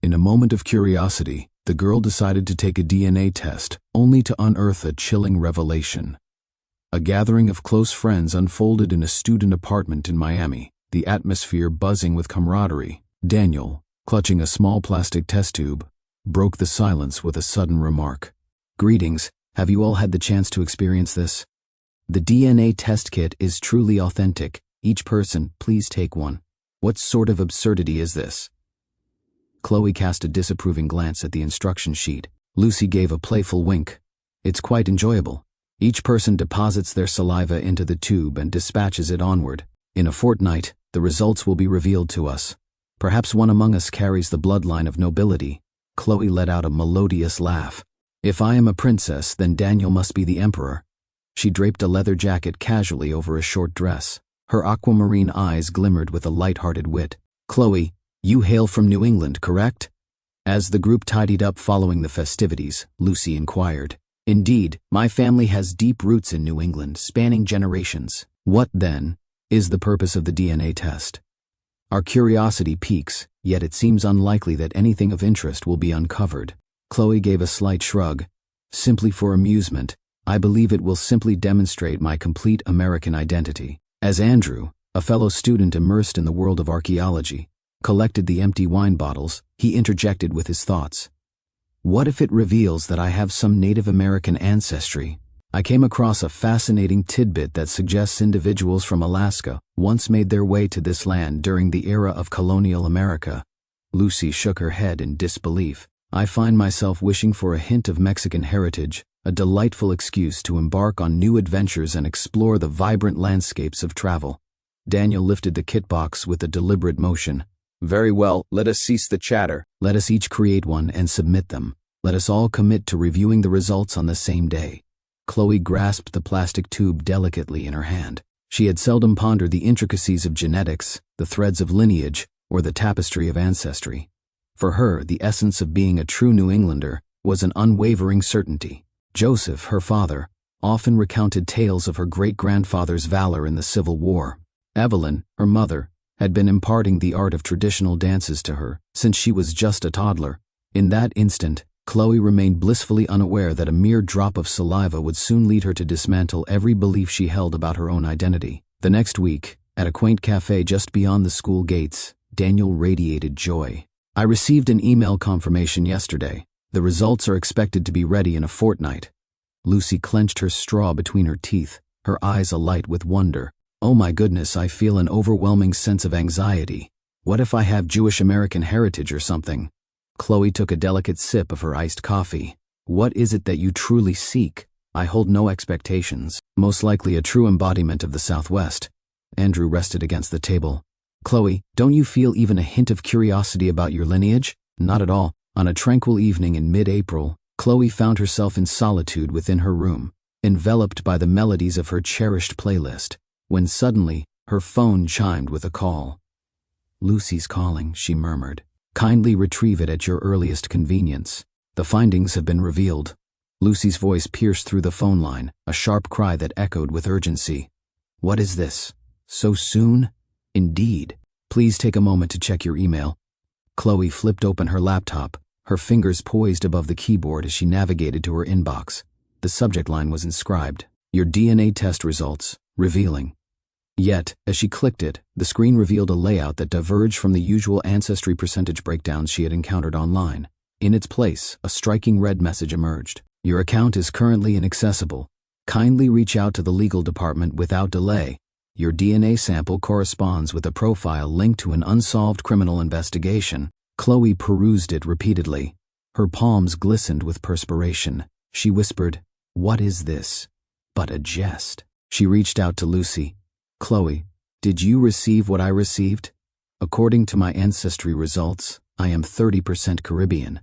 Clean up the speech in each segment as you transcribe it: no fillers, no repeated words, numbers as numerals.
In a moment of curiosity, the girl decided to take a DNA test, only to unearth a chilling revelation. A gathering of close friends unfolded in a student apartment in Miami, the atmosphere buzzing with camaraderie. Daniel, clutching a small plastic test tube, broke the silence with a sudden remark. "Greetings, have you all had the chance to experience this? The DNA test kit is truly authentic. Each person, please take one. What sort of absurdity is this?" Chloe cast a disapproving glance at the instruction sheet. Lucy gave a playful wink. "It's quite enjoyable. Each person deposits their saliva into the tube and dispatches it onward. In a fortnight, the results will be revealed to us. Perhaps one among us carries the bloodline of nobility." Chloe let out a melodious laugh. "If I am a princess, then Daniel must be the emperor." She draped a leather jacket casually over a short dress. Her aquamarine eyes glimmered with a light-hearted wit. "Chloe, you hail from New England, correct?" As the group tidied up following the festivities, Lucy inquired. "Indeed, my family has deep roots in New England, spanning generations." "What, then, is the purpose of the DNA test?" "Our curiosity piques, yet it seems unlikely that anything of interest will be uncovered." Chloe gave a slight shrug. "Simply for amusement, I believe it will simply demonstrate my complete American identity." As Andrew, a fellow student immersed in the world of archaeology, collected the empty wine bottles, he interjected with his thoughts. "What if it reveals that I have some Native American ancestry? I came across a fascinating tidbit that suggests individuals from Alaska once made their way to this land during the era of colonial America." Lucy shook her head in disbelief. "I find myself wishing for a hint of Mexican heritage, a delightful excuse to embark on new adventures and explore the vibrant landscapes of travel." Daniel lifted the kit box with a deliberate motion. "Very well, let us cease the chatter. Let us each create one and submit them. Let us all commit to reviewing the results on the same day." Chloe grasped the plastic tube delicately in her hand. She had seldom pondered the intricacies of genetics, the threads of lineage, or the tapestry of ancestry. For her, the essence of being a true New Englander was an unwavering certainty. Joseph, her father, often recounted tales of her great-grandfather's valor in the Civil War. Evelyn, her mother, had been imparting the art of traditional dances to her since she was just a toddler. In that instant, Chloe remained blissfully unaware that a mere drop of saliva would soon lead her to dismantle every belief she held about her own identity. The next week, at a quaint cafe just beyond the school gates, Daniel radiated joy. "I received an email confirmation yesterday. The results are expected to be ready in a fortnight." Lucy clenched her straw between her teeth, her eyes alight with wonder. "Oh my goodness, I feel an overwhelming sense of anxiety. What if I have Jewish American heritage or something?" Chloe took a delicate sip of her iced coffee. "What is it that you truly seek?" "I hold no expectations. Most likely a true embodiment of the Southwest." Andrew rested against the table. "Chloe, don't you feel even a hint of curiosity about your lineage?" "Not at all." On a tranquil evening in mid-April, Chloe found herself in solitude within her room, enveloped by the melodies of her cherished playlist, when suddenly her phone chimed with a call. "Lucy's calling," she murmured. "Kindly retrieve it at your earliest convenience. The findings have been revealed." Lucy's voice pierced through the phone line, a sharp cry that echoed with urgency. "What is this? So soon?" "Indeed. Please take a moment to check your email." Chloe flipped open her laptop, her fingers poised above the keyboard as she navigated to her inbox. The subject line was inscribed, "Your DNA test results, revealing." Yet, as she clicked it, the screen revealed a layout that diverged from the usual ancestry percentage breakdowns she had encountered online. In its place, a striking red message emerged. "Your account is currently inaccessible. Kindly reach out to the legal department without delay. Your DNA sample corresponds with a profile linked to an unsolved criminal investigation." Chloe perused it repeatedly. Her palms glistened with perspiration. She whispered, "What is this? But a jest." She reached out to Lucy. "Chloe, did you receive what I received? According to my ancestry results, I am 30% Caribbean."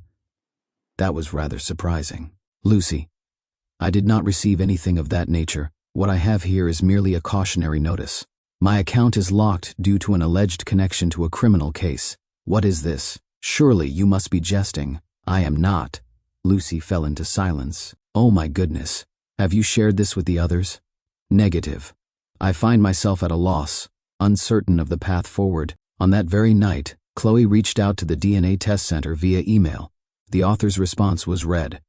That was rather surprising. "Lucy, I did not receive anything of that nature. What I have here is merely a cautionary notice. My account is locked due to an alleged connection to a criminal case." "What is this? Surely you must be jesting." "I am not." Lucy fell into silence. "Oh my goodness. Have you shared this with the others?" "Negative. I find myself at a loss, uncertain of the path forward." On that very night, Chloe reached out to the DNA test center via email. The author's response was read: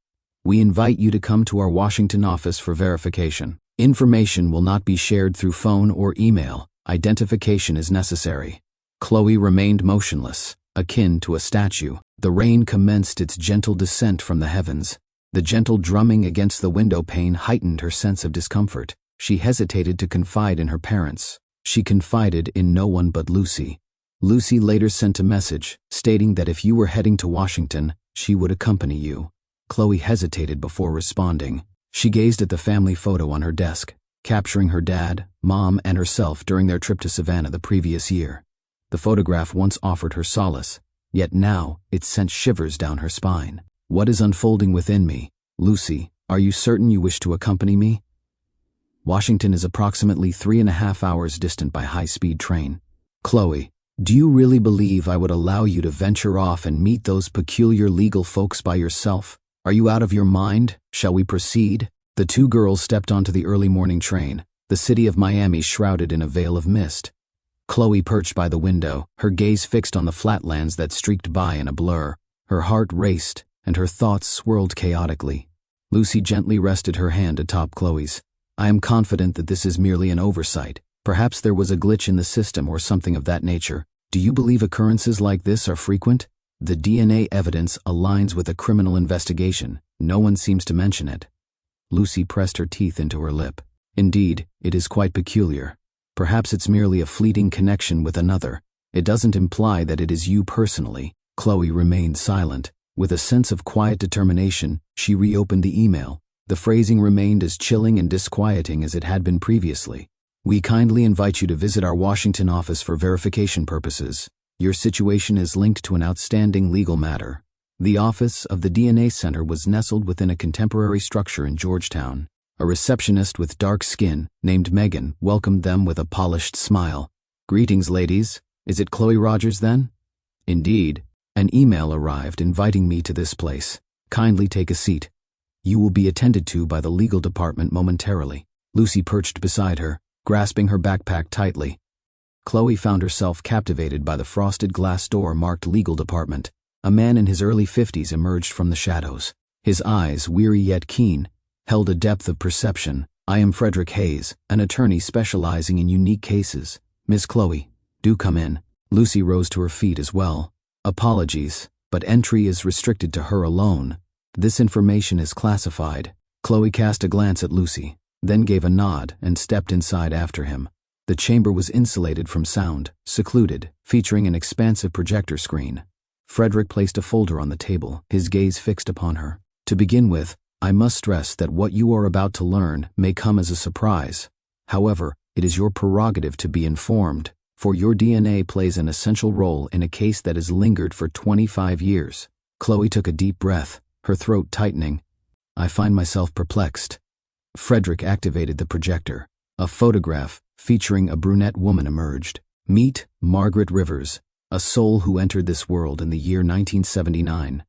"We invite you to come to our Washington office for verification. Information will not be shared through phone or email. Identification is necessary." Chloe remained motionless, akin to a statue. The rain commenced its gentle descent from the heavens. The gentle drumming against the window pane heightened her sense of discomfort. She hesitated to confide in her parents. She confided in no one but Lucy. Lucy later sent a message, stating that if you were heading to Washington, she would accompany you. Chloe hesitated before responding. She gazed at the family photo on her desk, capturing her dad, mom, and herself during their trip to Savannah the previous year. The photograph once offered her solace, yet now it sent shivers down her spine. "What is unfolding within me? Lucy, are you certain you wish to accompany me?" Washington is approximately 3.5 hours distant by high-speed train. "Chloe, do you really believe I would allow you to venture off and meet those peculiar legal folks by yourself? Are you out of your mind? Shall we proceed?" The two girls stepped onto the early morning train, the city of Miami shrouded in a veil of mist. Chloe perched by the window, her gaze fixed on the flatlands that streaked by in a blur. Her heart raced, and her thoughts swirled chaotically. Lucy gently rested her hand atop Chloe's. "I am confident that this is merely an oversight. Perhaps there was a glitch in the system or something of that nature. Do you believe occurrences like this are frequent? The DNA evidence aligns with a criminal investigation. No one seems to mention it." Lucy pressed her teeth into her lip. "Indeed, it is quite peculiar. Perhaps it's merely a fleeting connection with another. It doesn't imply that it is you personally." Chloe remained silent. With a sense of quiet determination, she reopened the email. The phrasing remained as chilling and disquieting as it had been previously. "We kindly invite you to visit our Washington office for verification purposes. Your situation is linked to an outstanding legal matter." The office of the DNA Center was nestled within a contemporary structure in Georgetown. A receptionist with dark skin, named Megan, welcomed them with a polished smile. "Greetings, ladies. Is it Chloe Rogers then?" "Indeed. An email arrived inviting me to this place. Kindly take a seat. You will be attended to by the legal department momentarily." Lucy perched beside her, grasping her backpack tightly. Chloe found herself captivated by the frosted glass door marked Legal Department. A man in his early 50s emerged from the shadows. His eyes, weary yet keen, held a depth of perception. "I am Frederick Hayes, an attorney specializing in unique cases. Miss Chloe, do come in." Lucy rose to her feet as well. "Apologies, but entry is restricted to her alone. This information is classified." Chloe cast a glance at Lucy, then gave a nod and stepped inside after him. The chamber was insulated from sound, secluded, featuring an expansive projector screen. Frederick placed a folder on the table, his gaze fixed upon her. "To begin with, I must stress that what you are about to learn may come as a surprise. However, it is your prerogative to be informed, for your DNA plays an essential role in a case that has lingered for 25 years. Chloe took a deep breath, her throat tightening. "I find myself perplexed." Frederick activated the projector. A photograph featuring a brunette woman emerged. "Meet Margaret Rivers, a soul who entered this world in the year 1979.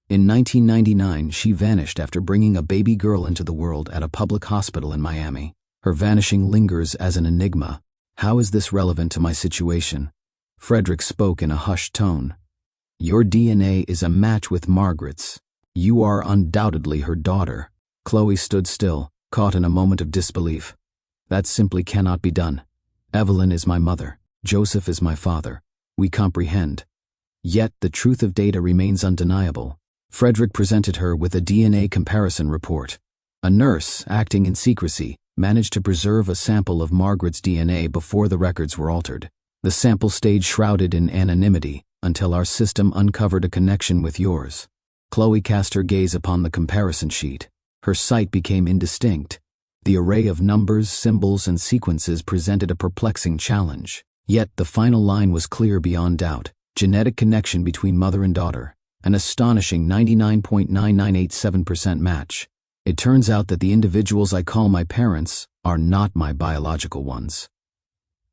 In 1999, she vanished after bringing a baby girl into the world at a public hospital in Miami. Her vanishing lingers as an enigma. How is this relevant to my situation?" Frederick spoke in a hushed tone. "Your DNA is a match with Margaret's. You are undoubtedly her daughter." Chloe stood still, caught in a moment of disbelief. "That simply cannot be done. Evelyn is my mother. Joseph is my father. We comprehend. Yet the truth of data remains undeniable." Frederick presented her with a DNA comparison report. A nurse, acting in secrecy, managed to preserve a sample of Margaret's DNA before the records were altered. The sample stayed shrouded in anonymity until our system uncovered a connection with yours. Chloe cast her gaze upon the comparison sheet. Her sight became indistinct. The array of numbers, symbols, and sequences presented a perplexing challenge. Yet the final line was clear beyond doubt. Genetic connection between mother and daughter. An astonishing 99.9987% match. It turns out that the individuals I call my parents are not my biological ones.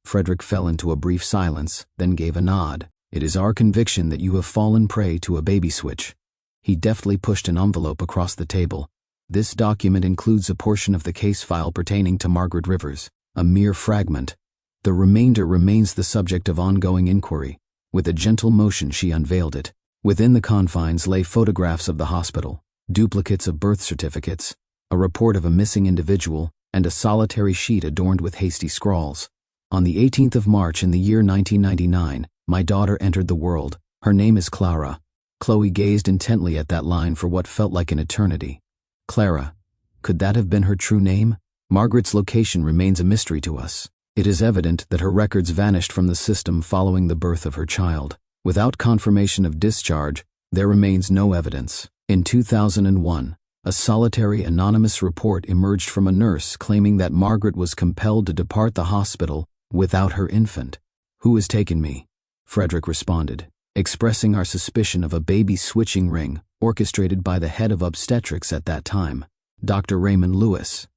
Frederick fell into a brief silence, then gave a nod. "It is our conviction that you have fallen prey to a baby switch." He deftly pushed an envelope across the table. "This document includes a portion of the case file pertaining to Margaret Rivers, a mere fragment. The remainder remains the subject of ongoing inquiry. With a gentle motion she unveiled it. Within the confines lay photographs of the hospital, duplicates of birth certificates, a report of a missing individual, and a solitary sheet adorned with hasty scrawls. On the 18th of March in the year 1999, my daughter entered the world. Her name is Clara. Chloe gazed intently at that line for what felt like an eternity. Clara. Could that have been her true name? Margaret's location remains a mystery to us. It is evident that her records vanished from the system following the birth of her child. Without confirmation of discharge, there remains no evidence. In 2001, a solitary anonymous report emerged from a nurse claiming that Margaret was compelled to depart the hospital without her infant. "Who has taken me?" Frederick responded, expressing our suspicion of a baby switching ring orchestrated by the head of obstetrics at that time, Dr. Raymond Lewis.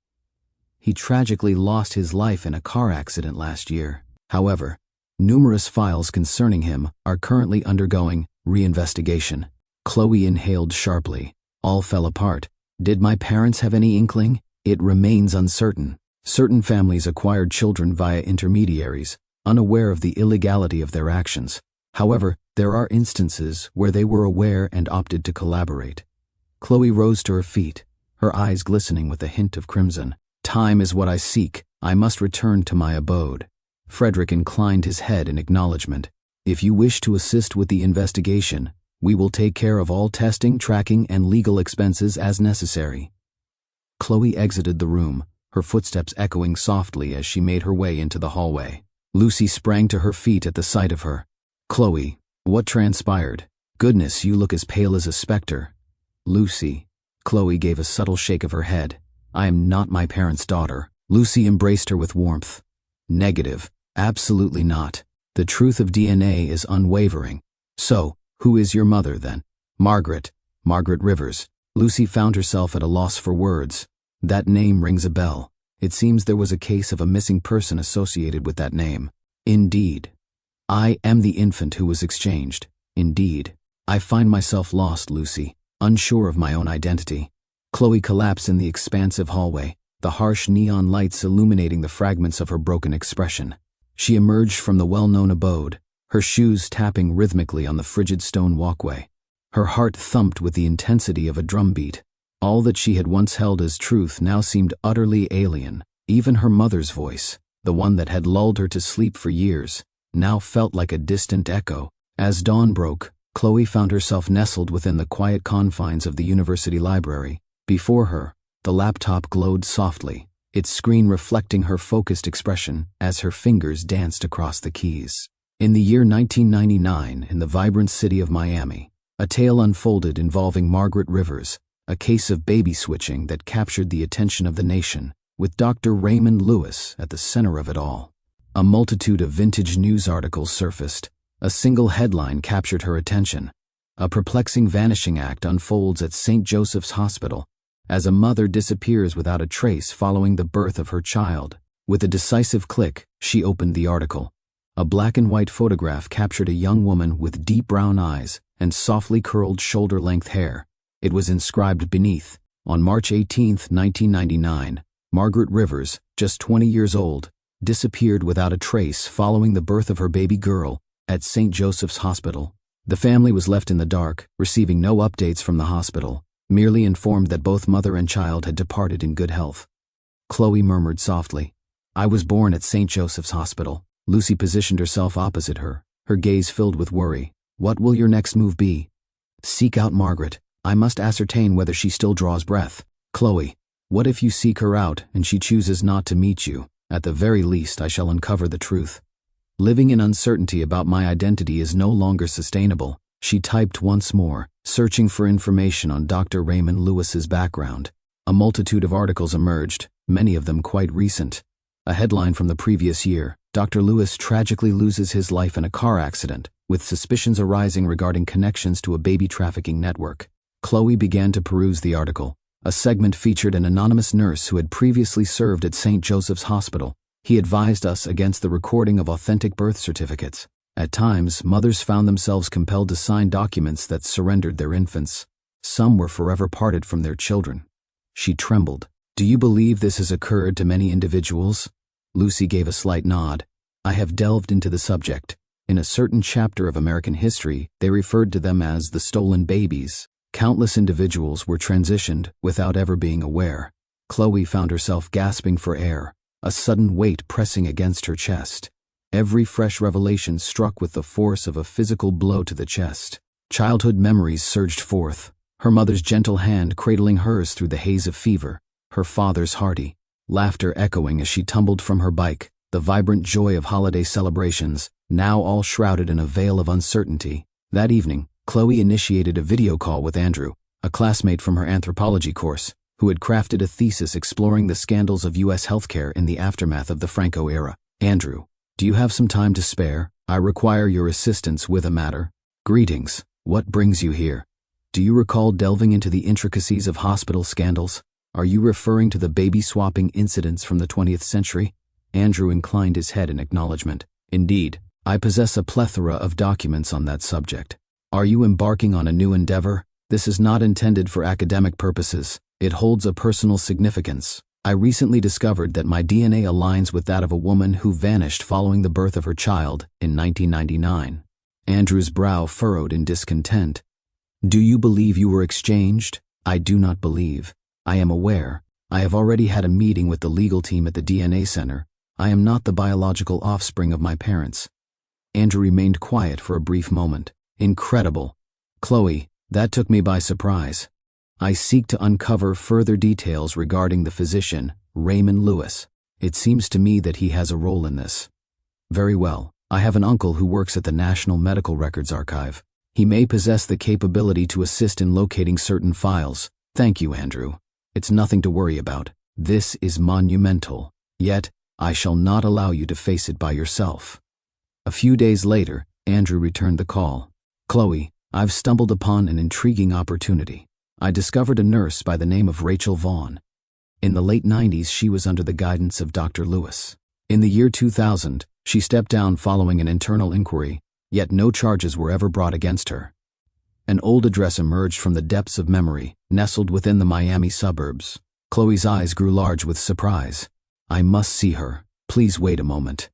He tragically lost his life in a car accident last year. However, numerous files concerning him are currently undergoing reinvestigation. Chloe inhaled sharply. All fell apart. Did my parents have any inkling? It remains uncertain. Certain families acquired children via intermediaries, unaware of the illegality of their actions. However, there are instances where they were aware and opted to collaborate. Chloe rose to her feet, her eyes glistening with a hint of crimson. "Time is what I seek. I must return to my abode." Frederick inclined his head in acknowledgement. "If you wish to assist with the investigation, we will take care of all testing, tracking, and legal expenses as necessary." Chloe exited the room, her footsteps echoing softly as she made her way into the hallway. Lucy sprang to her feet at the sight of her. "Chloe, what transpired? Goodness, you look as pale as a specter." "Lucy." Chloe gave a subtle shake of her head. "I am not my parents' daughter." Lucy embraced her with warmth. "Negative. Absolutely not. The truth of DNA is unwavering. So, who is your mother, then?" "Margaret. Margaret Rivers." Lucy found herself at a loss for words. That name rings a bell. It seems there was a case of a missing person associated with that name. "Indeed. I am the infant who was exchanged. Indeed. I find myself lost, Lucy, unsure of my own identity." Chloe collapsed in the expansive hallway, the harsh neon lights illuminating the fragments of her broken expression. She emerged from the well-known abode, her shoes tapping rhythmically on the frigid stone walkway. Her heart thumped with the intensity of a drumbeat. All that she had once held as truth now seemed utterly alien. Even her mother's voice, the one that had lulled her to sleep for years, now felt like a distant echo. As dawn broke, Chloe found herself nestled within the quiet confines of the university library. Before her, the laptop glowed softly, its screen reflecting her focused expression as her fingers danced across the keys. In the year 1999, in the vibrant city of Miami, a tale unfolded involving Margaret Rivers, a case of baby switching that captured the attention of the nation, with Dr. Raymond Lewis at the center of it all. A multitude of vintage news articles surfaced. A single headline captured her attention. "A perplexing vanishing act unfolds at St. Joseph's Hospital as a mother disappears without a trace following the birth of her child." With a decisive click, she opened the article. A black and white photograph captured a young woman with deep brown eyes and softly curled shoulder-length hair. It was inscribed beneath, "On March 18, 1999, Margaret Rivers, just 20 years old, disappeared without a trace following the birth of her baby girl at St. Joseph's Hospital." The family was left in the dark, receiving no updates from the hospital, merely informed that both mother and child had departed in good health. Chloe murmured softly, "I was born at St. Joseph's Hospital." Lucy positioned herself opposite her, her gaze filled with worry. "What will your next move be?" "Seek out Margaret. I must ascertain whether she still draws breath." "Chloe, what if you seek her out and she chooses not to meet you? At the very least, I shall uncover the truth. Living in uncertainty about my identity is no longer sustainable." She typed once more, searching for information on Dr. Raymond Lewis's background. A multitude of articles emerged, many of them quite recent. A headline from the previous year: "Dr. Lewis tragically loses his life in a car accident, with suspicions arising regarding connections to a baby trafficking network." Chloe began to peruse the article. A segment featured an anonymous nurse who had previously served at St. Joseph's Hospital. "He advised us against the recording of authentic birth certificates. At times, mothers found themselves compelled to sign documents that surrendered their infants. Some were forever parted from their children." She trembled. "Do you believe this has occurred to many individuals?" Lucy gave a slight nod. "I have delved into the subject. In a certain chapter of American history, they referred to them as the stolen babies. Countless individuals were transitioned without ever being aware. Chloe found herself gasping for air, a sudden weight pressing against her chest. Every fresh revelation struck with the force of a physical blow to the chest. Childhood memories surged forth, her mother's gentle hand cradling hers through the haze of fever, her father's hearty laughter echoing as she tumbled from her bike, the vibrant joy of holiday celebrations, now all shrouded in a veil of uncertainty. That evening, Chloe initiated a video call with Andrew, a classmate from her anthropology course, who had crafted a thesis exploring the scandals of U.S. healthcare in the aftermath of the Franco era. "Andrew, do you have some time to spare? I require your assistance with a matter." "Greetings. What brings you here? Do you recall delving into the intricacies of hospital scandals? Are you referring to the baby-swapping incidents from the 20th century?" Andrew inclined his head in acknowledgement. "Indeed, I possess a plethora of documents on that subject." "Are you embarking on a new endeavor? This is not intended for academic purposes. It holds a personal significance. I recently discovered that my DNA aligns with that of a woman who vanished following the birth of her child in 1999. Andrew's brow furrowed in discontent. "Do you believe you were exchanged?" "I do not believe. I am aware. I have already had a meeting with the legal team at the DNA Center. I am not the biological offspring of my parents." Andrew remained quiet for a brief moment. "Incredible. Chloe, that took me by surprise. I seek to uncover further details regarding the physician, Raymond Lewis. It seems to me that he has a role in this." "Very well. I have an uncle who works at the National Medical Records Archive. He may possess the capability to assist in locating certain files." "Thank you, Andrew. It's nothing to worry about. This is monumental. Yet, I shall not allow you to face it by yourself." A few days later, Andrew returned the call. "Chloe, I've stumbled upon an intriguing opportunity. I discovered a nurse by the name of Rachel Vaughn. In the late 90s, she was under the guidance of Dr. Lewis. In the year 2000, she stepped down following an internal inquiry, yet no charges were ever brought against her. An old address emerged from the depths of memory, nestled within the Miami suburbs. Chloe's eyes grew large with surprise. "I must see her. Please wait a moment."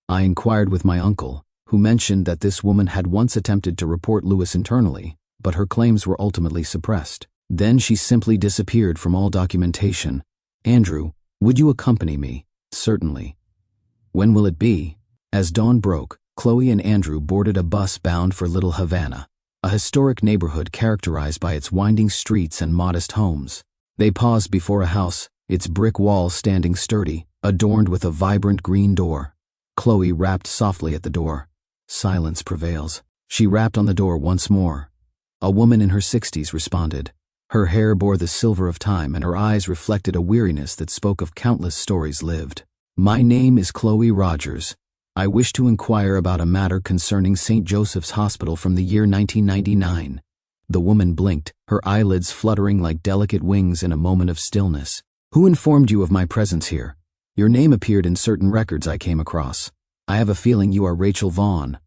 I inquired with my uncle, who mentioned that this woman had once attempted to report Lewis internally, but her claims were ultimately suppressed. Then she simply disappeared from all documentation. "Andrew, would you accompany me?" "Certainly." "When will it be?" As dawn broke, Chloe and Andrew boarded a bus bound for Little Havana, a historic neighborhood characterized by its winding streets and modest homes. They paused before a house, its brick walls standing sturdy, adorned with a vibrant green door. Chloe rapped softly at the door. Silence prevails. She rapped on the door once more. A woman in her 60s responded. Her hair bore the silver of time, and her eyes reflected a weariness that spoke of countless stories lived. "My name is Chloe Rogers. I wish to inquire about a matter concerning St. Joseph's Hospital from the year 1999. The woman blinked, her eyelids fluttering like delicate wings in a moment of stillness. "Who informed you of my presence here? Your name appeared in certain records I came across. I have a feeling you are Rachel Vaughn."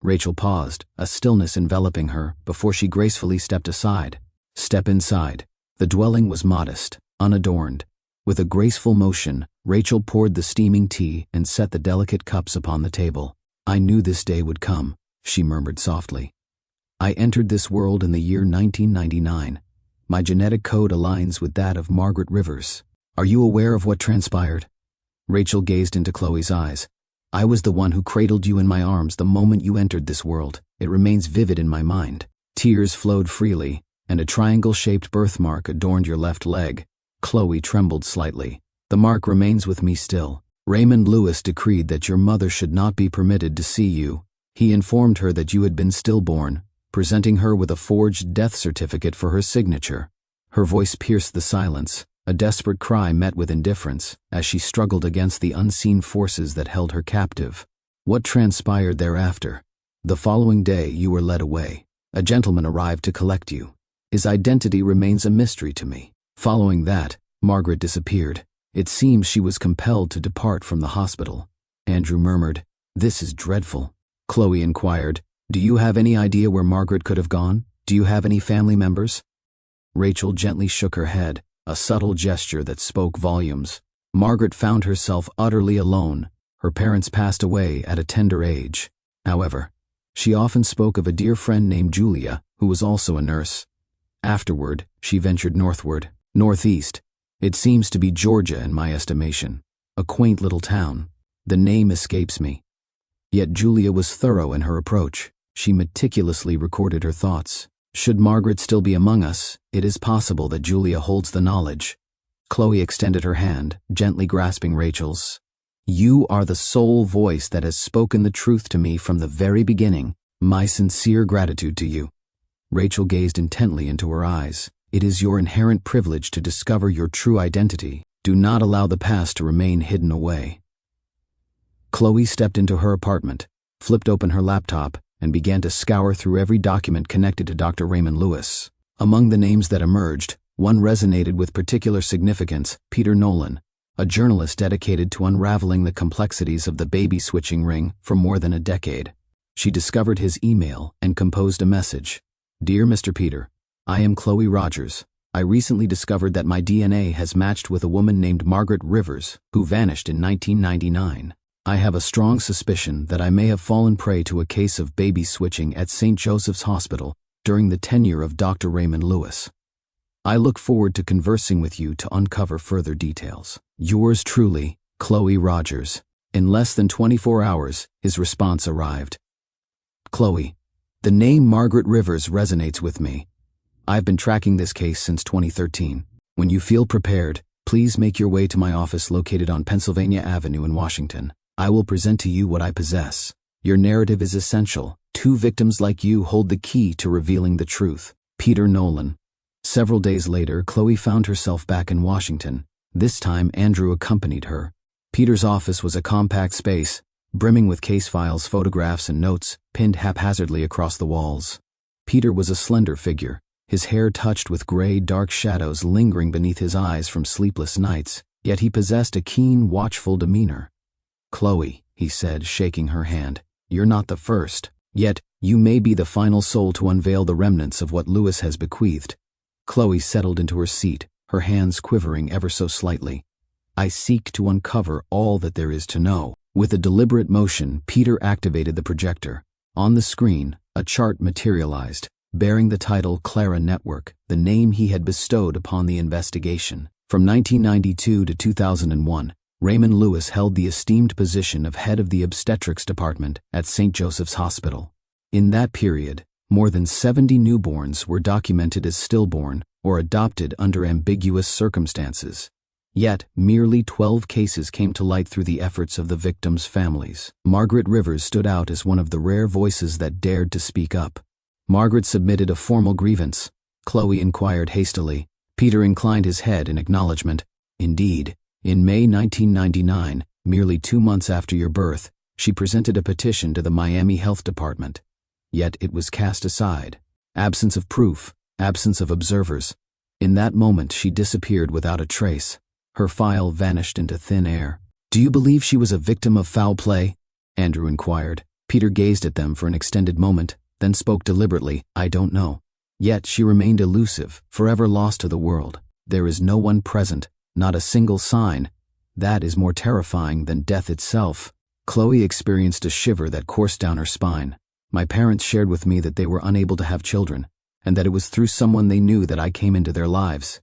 Rachel paused, a stillness enveloping her, before she gracefully stepped aside. "Step inside." The dwelling was modest, unadorned. With a graceful motion, Rachel poured the steaming tea and set the delicate cups upon the table. "I knew this day would come," she murmured softly. "I entered this world in the year 1999. My genetic code aligns with that of Margaret Rivers. Are you aware of what transpired?" Rachel gazed into Chloe's eyes. "I was the one who cradled you in my arms the moment you entered this world. It remains vivid in my mind." Tears flowed freely, and a triangle-shaped birthmark adorned your left leg. Chloe trembled slightly. "The mark remains with me still. Raymond Lewis decreed that your mother should not be permitted to see you. He informed her that you had been stillborn, presenting her with a forged death certificate for her signature." Her voice pierced the silence. A desperate cry met with indifference, as she struggled against the unseen forces that held her captive. "What transpired thereafter?" "The following day you were led away. A gentleman arrived to collect you. His identity remains a mystery to me. Following that, Margaret disappeared. It seems she was compelled to depart from the hospital." Andrew murmured, "This is dreadful." Chloe inquired, "Do you have any idea where Margaret could have gone? Do you have any family members?" Rachel gently shook her head, a subtle gesture that spoke volumes. "Margaret found herself utterly alone. Her parents passed away at a tender age. However, she often spoke of a dear friend named Julia, who was also a nurse. Afterward, she ventured northward, northeast. It seems to be Georgia in my estimation. A quaint little town. The name escapes me. Yet Julia was thorough in her approach. She meticulously recorded her thoughts. Should Margaret still be among us, it is possible that Julia holds the knowledge. Chloe extended her hand, gently grasping Rachel's. You are the sole voice that has spoken the truth to me from the very beginning. My sincere gratitude to you. Rachel gazed intently into her eyes. It is your inherent privilege to discover your true identity. Do not allow the past to remain hidden away. Chloe stepped into her apartment, flipped open her laptop, and began to scour through every document connected to Dr. Raymond Lewis. Among the names that emerged, one resonated with particular significance: Peter Nolan, a journalist dedicated to unraveling the complexities of the baby switching ring for more than a decade. She discovered his email and composed a message. Dear Mr. Peter, I am Chloe Rogers. I recently discovered that my DNA has matched with a woman named Margaret Rivers, who vanished in 1999. I have a strong suspicion that I may have fallen prey to a case of baby switching at St. Joseph's Hospital during the tenure of Dr. Raymond Lewis. I look forward to conversing with you to uncover further details. Yours truly, Chloe Rogers. In less than 24 hours, his response arrived. Chloe, the name Margaret Rivers resonates with me. I've been tracking this case since 2013. When you feel prepared, please make your way to my office located on Pennsylvania Avenue in Washington. I will present to you what I possess. Your narrative is essential. 2 victims like you hold the key to revealing the truth. Peter Nolan. Several days later, Chloe found herself back in Washington. This time, Andrew accompanied her. Peter's office was a compact space, brimming with case files, photographs, and notes pinned haphazardly across the walls. Peter was a slender figure, his hair touched with gray, dark shadows lingering beneath his eyes from sleepless nights, yet he possessed a keen, watchful demeanor. Chloe, he said, shaking her hand, you're not the first. Yet, you may be the final soul to unveil the remnants of what Lewis has bequeathed. Chloe settled into her seat, her hands quivering ever so slightly. I seek to uncover all that there is to know. With a deliberate motion, Peter activated the projector. On the screen, a chart materialized, bearing the title Clara Network, the name he had bestowed upon the investigation. From 1992 to 2001, Raymond Lewis held the esteemed position of head of the obstetrics department at St. Joseph's Hospital. In that period, more than 70 newborns were documented as stillborn or adopted under ambiguous circumstances. Yet, merely 12 cases came to light through the efforts of the victims' families. Margaret Rivers stood out as one of the rare voices that dared to speak up. Margaret submitted a formal grievance. Chloe inquired hastily. Peter inclined his head in acknowledgement. Indeed, in May 1999, merely 2 months after your birth, she presented a petition to the Miami Health Department. Yet it was cast aside. Absence of proof, absence of observers. In that moment, she disappeared without a trace. Her file vanished into thin air. Do you believe she was a victim of foul play? Andrew inquired. Peter gazed at them for an extended moment, then spoke deliberately. I don't know. Yet she remained elusive, forever lost to the world. There is no one present, not a single sign. That is more terrifying than death itself. Chloe experienced a shiver that coursed down her spine. My parents shared with me that they were unable to have children, and that it was through someone they knew that I came into their lives.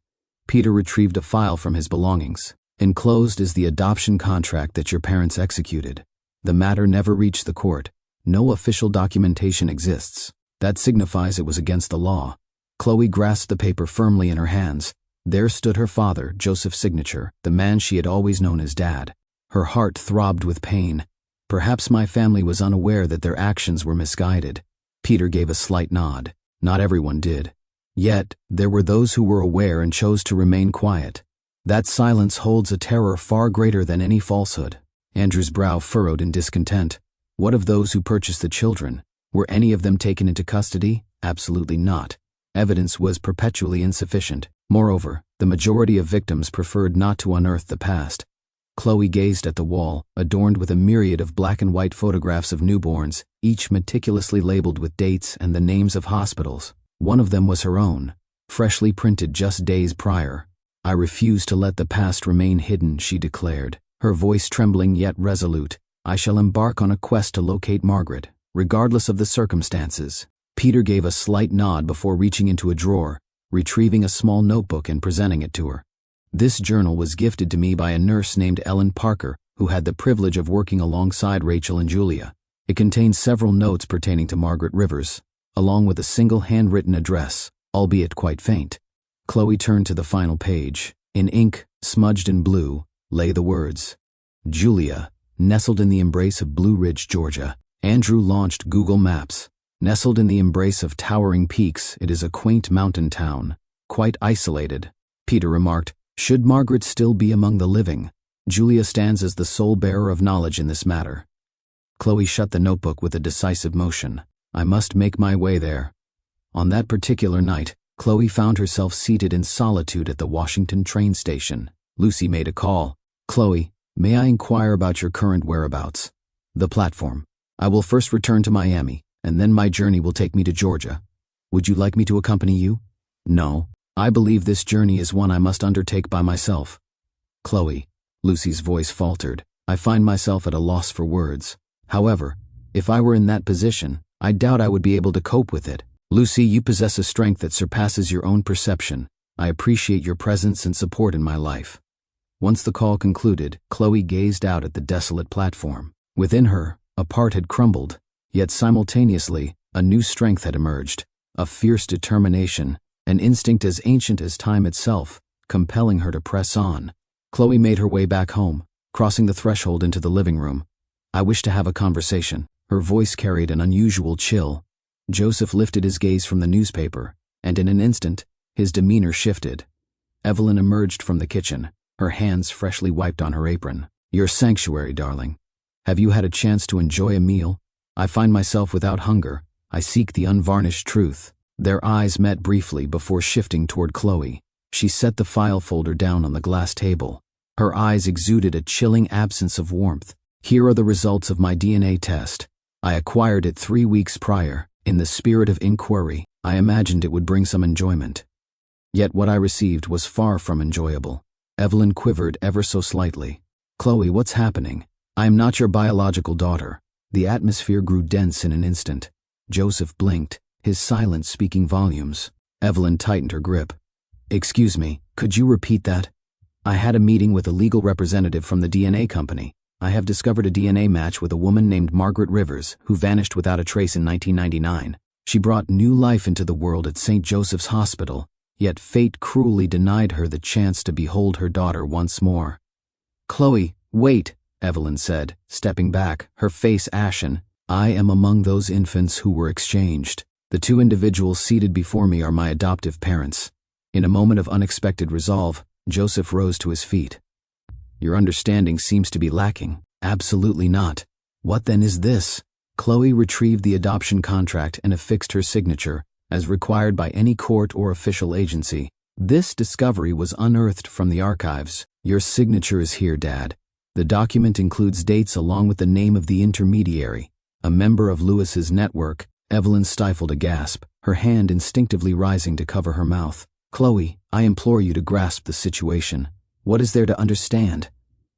Peter retrieved a file from his belongings. Enclosed is the adoption contract that your parents executed. The matter never reached the court. No official documentation exists. That signifies it was against the law. Chloe grasped the paper firmly in her hands. There stood her father, Joseph's signature, the man she had always known as Dad. Her heart throbbed with pain. Perhaps my family was unaware that their actions were misguided. Peter gave a slight nod. Not everyone did. Yet, there were those who were aware and chose to remain quiet. That silence holds a terror far greater than any falsehood. Andrew's brow furrowed in discontent. What of those who purchased the children? Were any of them taken into custody? Absolutely not. Evidence was perpetually insufficient. Moreover, the majority of victims preferred not to unearth the past. Chloe gazed at the wall, adorned with a myriad of black and white photographs of newborns, each meticulously labeled with dates and the names of hospitals. One of them was her own, freshly printed just days prior. I refuse to let the past remain hidden, she declared, her voice trembling yet resolute. I shall embark on a quest to locate Margaret. regardless of the circumstances. Peter gave a slight nod before reaching into a drawer, retrieving a small notebook and presenting it to her. This journal was gifted to me by a nurse named Ellen Parker, who had the privilege of working alongside Rachel and Julia. It contained several notes pertaining to Margaret Rivers, along with a single handwritten address, albeit quite faint. Chloe turned to the final page. In ink, smudged in blue, lay the words, Julia, nestled in the embrace of Blue Ridge, Georgia. Andrew launched Google Maps. Nestled in the embrace of towering peaks, it is a quaint mountain town, quite isolated. Peter remarked, should Margaret still be among the living? Julia stands as the sole bearer of knowledge in this matter. Chloe shut the notebook with a decisive motion. I must make my way there. On that particular night, Chloe found herself seated in solitude at the Washington train station. Lucy made a call. Chloe, may I inquire about your current whereabouts? The platform. I will first return to Miami, and then my journey will take me to Georgia. Would you like me to accompany you? No. I believe this journey is one I must undertake by myself. Chloe, Lucy's voice faltered. I find myself at a loss for words. However, if I were in that position, I doubt I would be able to cope with it. Lucy, you possess a strength that surpasses your own perception. I appreciate your presence and support in my life. Once the call concluded, Chloe gazed out at the desolate platform. Within her, a part had crumbled, yet simultaneously, a new strength had emerged, a fierce determination, an instinct as ancient as time itself, compelling her to press on. Chloe made her way back home, crossing the threshold into the living room. I wish to have a conversation. Her voice carried an unusual chill. Joseph lifted his gaze from the newspaper, and in an instant, his demeanor shifted. Evelyn emerged from the kitchen, her hands freshly wiped on her apron. Your sanctuary, darling. Have you had a chance to enjoy a meal? I find myself without hunger. I seek the unvarnished truth. Their eyes met briefly before shifting toward Chloe. She set the file folder down on the glass table. Her eyes exuded a chilling absence of warmth. Here are the results of my DNA test. I acquired it 3 weeks prior. In the spirit of inquiry, I imagined it would bring some enjoyment. Yet what I received was far from enjoyable. Evelyn quivered ever so slightly. Chloe, what's happening? I am not your biological daughter. The atmosphere grew dense in an instant. Joseph blinked, his silence speaking volumes. Evelyn tightened her grip. Excuse me, could you repeat that? I had a meeting with a legal representative from the DNA company. I have discovered a DNA match with a woman named Margaret Rivers, who vanished without a trace in 1999. She brought new life into the world at St. Joseph's Hospital, yet fate cruelly denied her the chance to behold her daughter once more. Chloe, wait, Evelyn said, stepping back, her face ashen. I am among those infants who were exchanged. The 2 individuals seated before me are my adoptive parents. In a moment of unexpected resolve, Joseph rose to his feet. Your understanding seems to be lacking. Absolutely not. What then is this? Chloe retrieved the adoption contract and affixed her signature, as required by any court or official agency. This discovery was unearthed from the archives. Your signature is here, Dad. The document includes dates along with the name of the intermediary, a member of Lewis's network. Evelyn stifled a gasp, her hand instinctively rising to cover her mouth. Chloe, I implore you to grasp the situation. What is there to understand?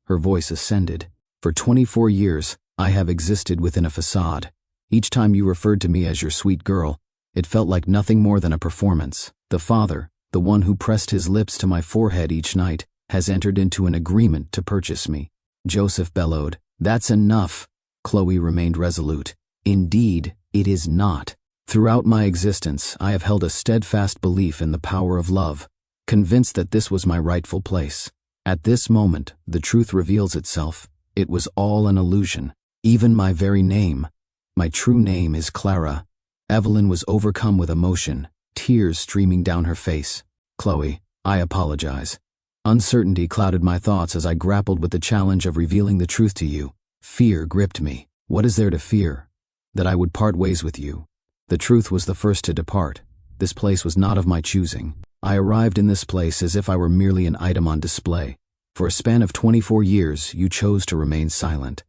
Her voice ascended. For 24 years, I have existed within a facade. Each time you referred to me as your sweet girl, it felt like nothing more than a performance. The father, the one who pressed his lips to my forehead each night, has entered into an agreement to purchase me. Joseph bellowed. That's enough. Chloe remained resolute. Indeed, it is not. Throughout my existence, I have held a steadfast belief in the power of love, convinced that this was my rightful place. At this moment, the truth reveals itself. It was all an illusion. Even my very name. My true name is Clara. Evelyn was overcome with emotion, tears streaming down her face. Chloe, I apologize. Uncertainty clouded my thoughts as I grappled with the challenge of revealing the truth to you. Fear gripped me. What is there to fear? That I would part ways with you. The truth was the first to depart. This place was not of my choosing. I arrived in this place as if I were merely an item on display. For a span of 24 years, you chose to remain silent.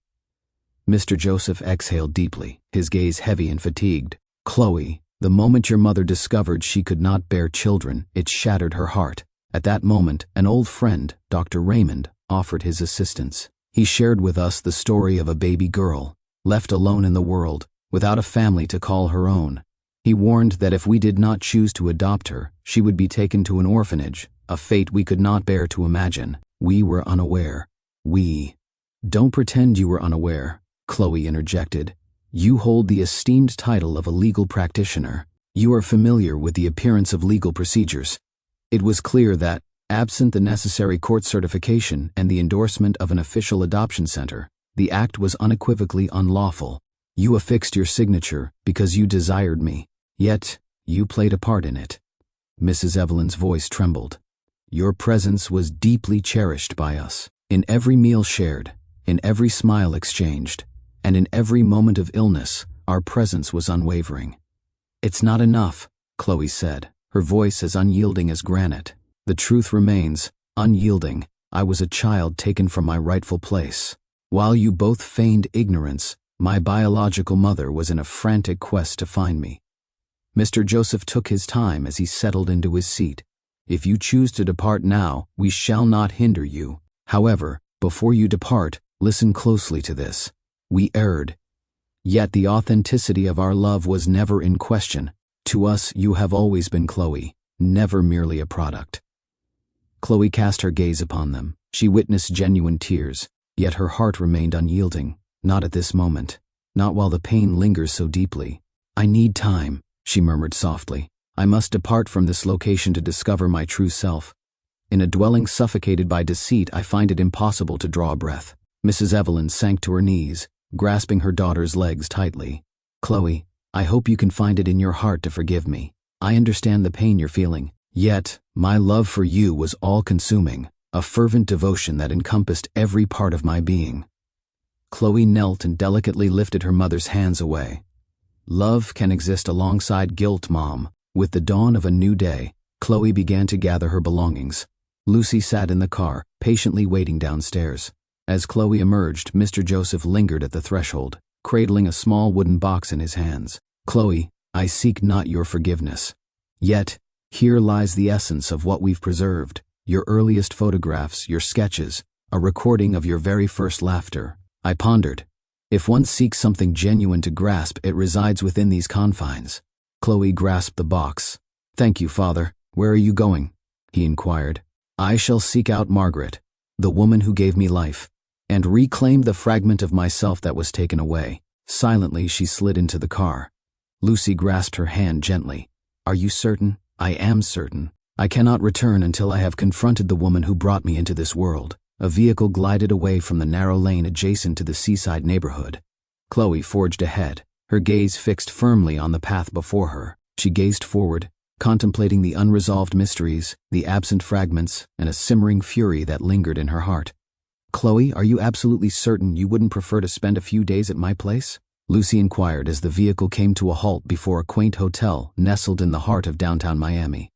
Mr. Joseph exhaled deeply, his gaze heavy and fatigued. Chloe, the moment your mother discovered she could not bear children, it shattered her heart. At that moment, an old friend, Dr. Raymond, offered his assistance. He shared with us the story of a baby girl, left alone in the world, without a family to call her own. He warned that if we did not choose to adopt her, she would be taken to an orphanage, a fate we could not bear to imagine. We were unaware. Don't pretend you were unaware, Chloe interjected. You hold the esteemed title of a legal practitioner. You are familiar with the appearance of legal procedures. It was clear that, absent the necessary court certification and the endorsement of an official adoption center, the act was unequivocally unlawful. You affixed your signature because you desired me, yet you played a part in it. Mrs. Evelyn's voice trembled. Your presence was deeply cherished by us. In every meal shared, in every smile exchanged, and in every moment of illness, our presence was unwavering. It's not enough, Chloe said, her voice as unyielding as granite. The truth remains, unyielding. I was a child taken from my rightful place. While you both feigned ignorance, my biological mother was in a frantic quest to find me. Mr. Joseph took his time as he settled into his seat. If you choose to depart now, we shall not hinder you. However, before you depart, listen closely to this. We erred. Yet the authenticity of our love was never in question. To us, you have always been Chloe, never merely a product. Chloe cast her gaze upon them. She witnessed genuine tears, yet her heart remained unyielding. Not at this moment. Not while the pain lingers so deeply. I need time, she murmured softly. I must depart from this location to discover my true self. In a dwelling suffocated by deceit, I find it impossible to draw a breath. Mrs. Evelyn sank to her knees, grasping her daughter's legs tightly. Chloe, I hope you can find it in your heart to forgive me. I understand the pain you're feeling. Yet, my love for you was all-consuming, a fervent devotion that encompassed every part of my being. Chloe knelt and delicately lifted her mother's hands away. Love can exist alongside guilt, Mom. With the dawn of a new day, Chloe began to gather her belongings. Lucy sat in the car, patiently waiting downstairs. As Chloe emerged, Mr. Joseph lingered at the threshold, cradling a small wooden box in his hands. Chloe, I seek not your forgiveness. Yet, here lies the essence of what we've preserved. Your earliest photographs, your sketches, a recording of your very first laughter. I pondered. If one seeks something genuine to grasp, it resides within these confines. Chloe grasped the box. Thank you, Father. Where are you going? He inquired. I shall seek out Margaret, the woman who gave me life, and reclaim the fragment of myself that was taken away. Silently, she slid into the car. Lucy grasped her hand gently. Are you certain? I am certain. I cannot return until I have confronted the woman who brought me into this world. A vehicle glided away from the narrow lane adjacent to the seaside neighborhood. Chloe forged ahead, her gaze fixed firmly on the path before her. She gazed forward, contemplating the unresolved mysteries, the absent fragments, and a simmering fury that lingered in her heart. Chloe, are you absolutely certain you wouldn't prefer to spend a few days at my place? Lucy inquired as the vehicle came to a halt before a quaint hotel nestled in the heart of downtown Miami.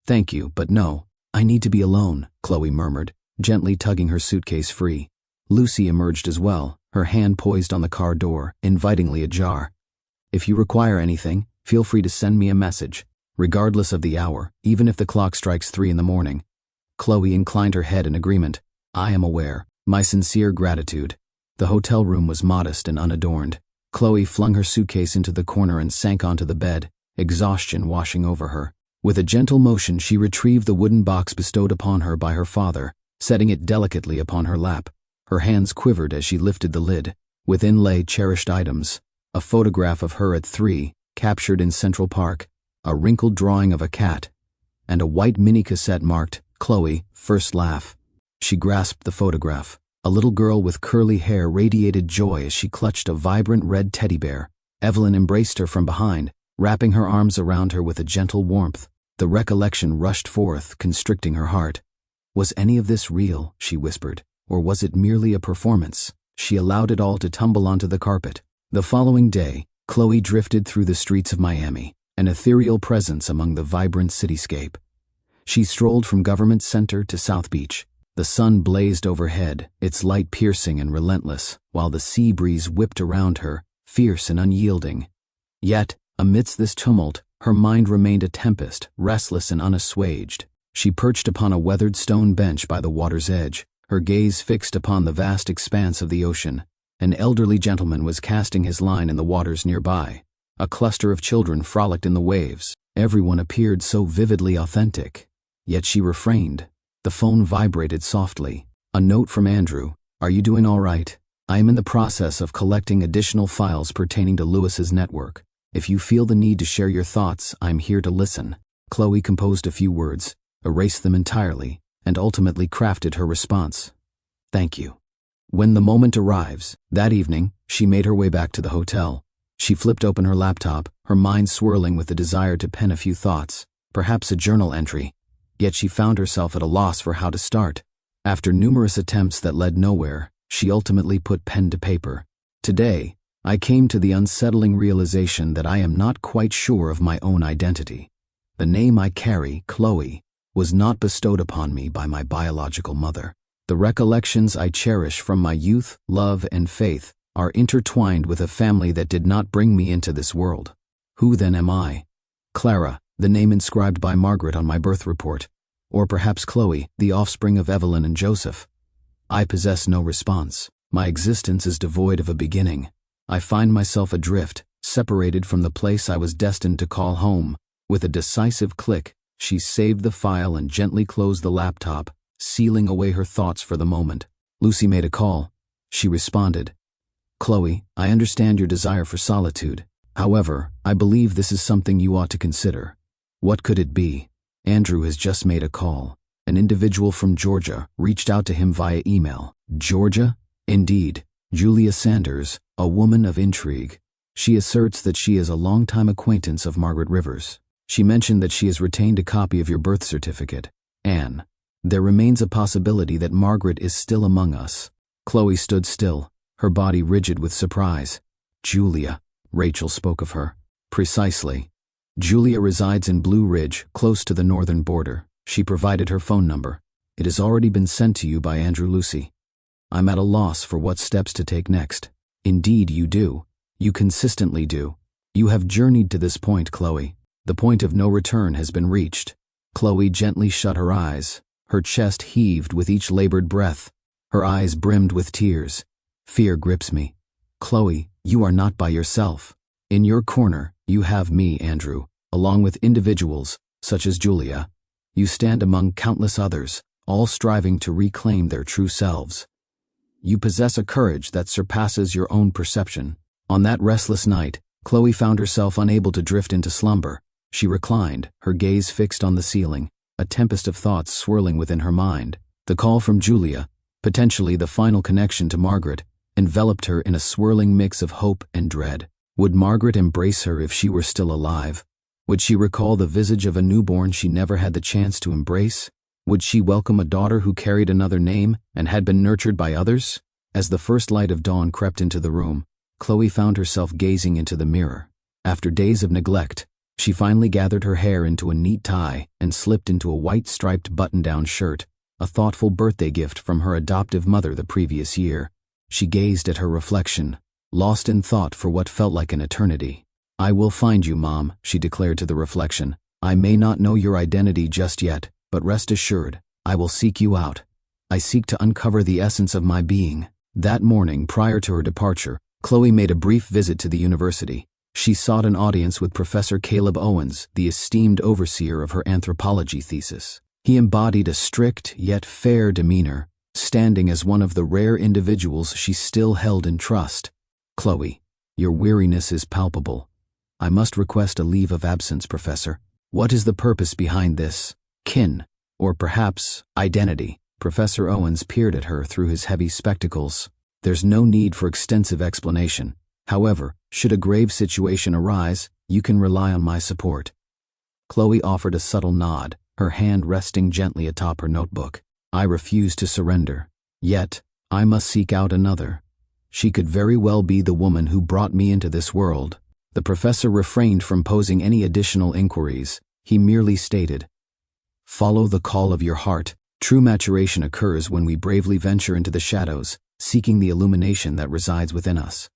Thank you, but no. I need to be alone, Chloe murmured, gently tugging her suitcase free. Lucy emerged as well, her hand poised on the car door, invitingly ajar. If you require anything, feel free to send me a message, regardless of the hour, even if the clock strikes 3 in the morning. Chloe inclined her head in agreement. I am aware. My sincere gratitude. The hotel room was modest and unadorned. Chloe flung her suitcase into the corner and sank onto the bed, exhaustion washing over her. With a gentle motion, she retrieved the wooden box bestowed upon her by her father, setting it delicately upon her lap. Her hands quivered as she lifted the lid. Within lay cherished items, a photograph of her at 3, captured in Central Park, a wrinkled drawing of a cat, and a white mini-cassette marked, Chloe, First Laugh. She grasped the photograph. A little girl with curly hair radiated joy as she clutched a vibrant red teddy bear. Evelyn embraced her from behind, wrapping her arms around her with a gentle warmth. The recollection rushed forth, constricting her heart. Was any of this real, she whispered, or was it merely a performance? She allowed it all to tumble onto the carpet. The following day, Chloe drifted through the streets of Miami, an ethereal presence among the vibrant cityscape. She strolled from Government Center to South Beach. The sun blazed overhead, its light piercing and relentless, while the sea breeze whipped around her, fierce and unyielding. Yet, amidst this tumult, her mind remained a tempest, restless and unassuaged. She perched upon a weathered stone bench by the water's edge, her gaze fixed upon the vast expanse of the ocean. An elderly gentleman was casting his line in the waters nearby. A cluster of children frolicked in the waves. Everyone appeared so vividly authentic. Yet she refrained. The phone vibrated softly. A note from Andrew. "Are you doing all right? I am in the process of collecting additional files pertaining to Lewis's network. If you feel the need to share your thoughts, I'm here to listen." Chloe composed a few words, erased them entirely, and ultimately crafted her response. "Thank you." When the moment arrives, that evening, she made her way back to the hotel. She flipped open her laptop, her mind swirling with the desire to pen a few thoughts, perhaps a journal entry. Yet she found herself at a loss for how to start. After numerous attempts that led nowhere, she ultimately put pen to paper. "Today, I came to the unsettling realization that I am not quite sure of my own identity. The name I carry, Chloe, was not bestowed upon me by my biological mother. The recollections I cherish from my youth, love, and faith are intertwined with a family that did not bring me into this world. Who then am I? Clara, the name inscribed by Margaret on my birth report. Or perhaps Chloe, the offspring of Evelyn and Joseph. I possess no response. My existence is devoid of a beginning. I find myself adrift, separated from the place I was destined to call home." With a decisive click, she saved the file and gently closed the laptop, sealing away her thoughts for the moment. Lucy made a call. She responded. "Chloe, I understand your desire for solitude. However, I believe this is something you ought to consider." "What could it be?" "Andrew has just made a call. An individual from Georgia reached out to him via email." "Georgia?" "Indeed. Julia Sanders, a woman of intrigue. She asserts that she is a longtime acquaintance of Margaret Rivers. She mentioned that she has retained a copy of your birth certificate. Anne, there remains a possibility that Margaret is still among us." Chloe stood still, her body rigid with surprise. "Julia," Rachel spoke of her. "Precisely. Julia resides in Blue Ridge, close to the northern border. She provided her phone number. It has already been sent to you by Andrew. Lucy. I'm at a loss for what steps to take next." "Indeed you do. You consistently do. You have journeyed to this point, Chloe. The point of no return has been reached." Chloe gently shut her eyes. Her chest heaved with each labored breath. Her eyes brimmed with tears. "Fear grips me. Chloe, you are not by yourself. In your corner, you have me, Andrew, along with individuals, such as Julia. You stand among countless others, all striving to reclaim their true selves. You possess a courage that surpasses your own perception." On that restless night, Chloe found herself unable to drift into slumber. She reclined, her gaze fixed on the ceiling, a tempest of thoughts swirling within her mind. The call from Julia, potentially the final connection to Margaret, enveloped her in a swirling mix of hope and dread. Would Margaret embrace her if she were still alive? Would she recall the visage of a newborn she never had the chance to embrace? Would she welcome a daughter who carried another name and had been nurtured by others? As the first light of dawn crept into the room, Chloe found herself gazing into the mirror. After days of neglect, she finally gathered her hair into a neat tie and slipped into a white striped button-down shirt, a thoughtful birthday gift from her adoptive mother the previous year. She gazed at her reflection, lost in thought for what felt like an eternity. "I will find you, Mom," she declared to the reflection. "I may not know your identity just yet, but rest assured, I will seek you out. I seek to uncover the essence of my being." That morning, prior to her departure, Chloe made a brief visit to the university. She sought an audience with Professor Caleb Owens, the esteemed overseer of her anthropology thesis. He embodied a strict yet fair demeanor, standing as one of the rare individuals she still held in trust. "Chloe, your weariness is palpable. I must request a leave of absence, Professor. What is the purpose behind this kin, or perhaps identity?" Professor Owens peered at her through his heavy spectacles. "There's no need for extensive explanation. However, should a grave situation arise, you can rely on my support." Chloe offered a subtle nod, her hand resting gently atop her notebook. "I refuse to surrender. Yet, I must seek out another. She could very well be the woman who brought me into this world." The professor refrained from posing any additional inquiries. He merely stated, "Follow the call of your heart. True maturation occurs when we bravely venture into the shadows, seeking the illumination that resides within us."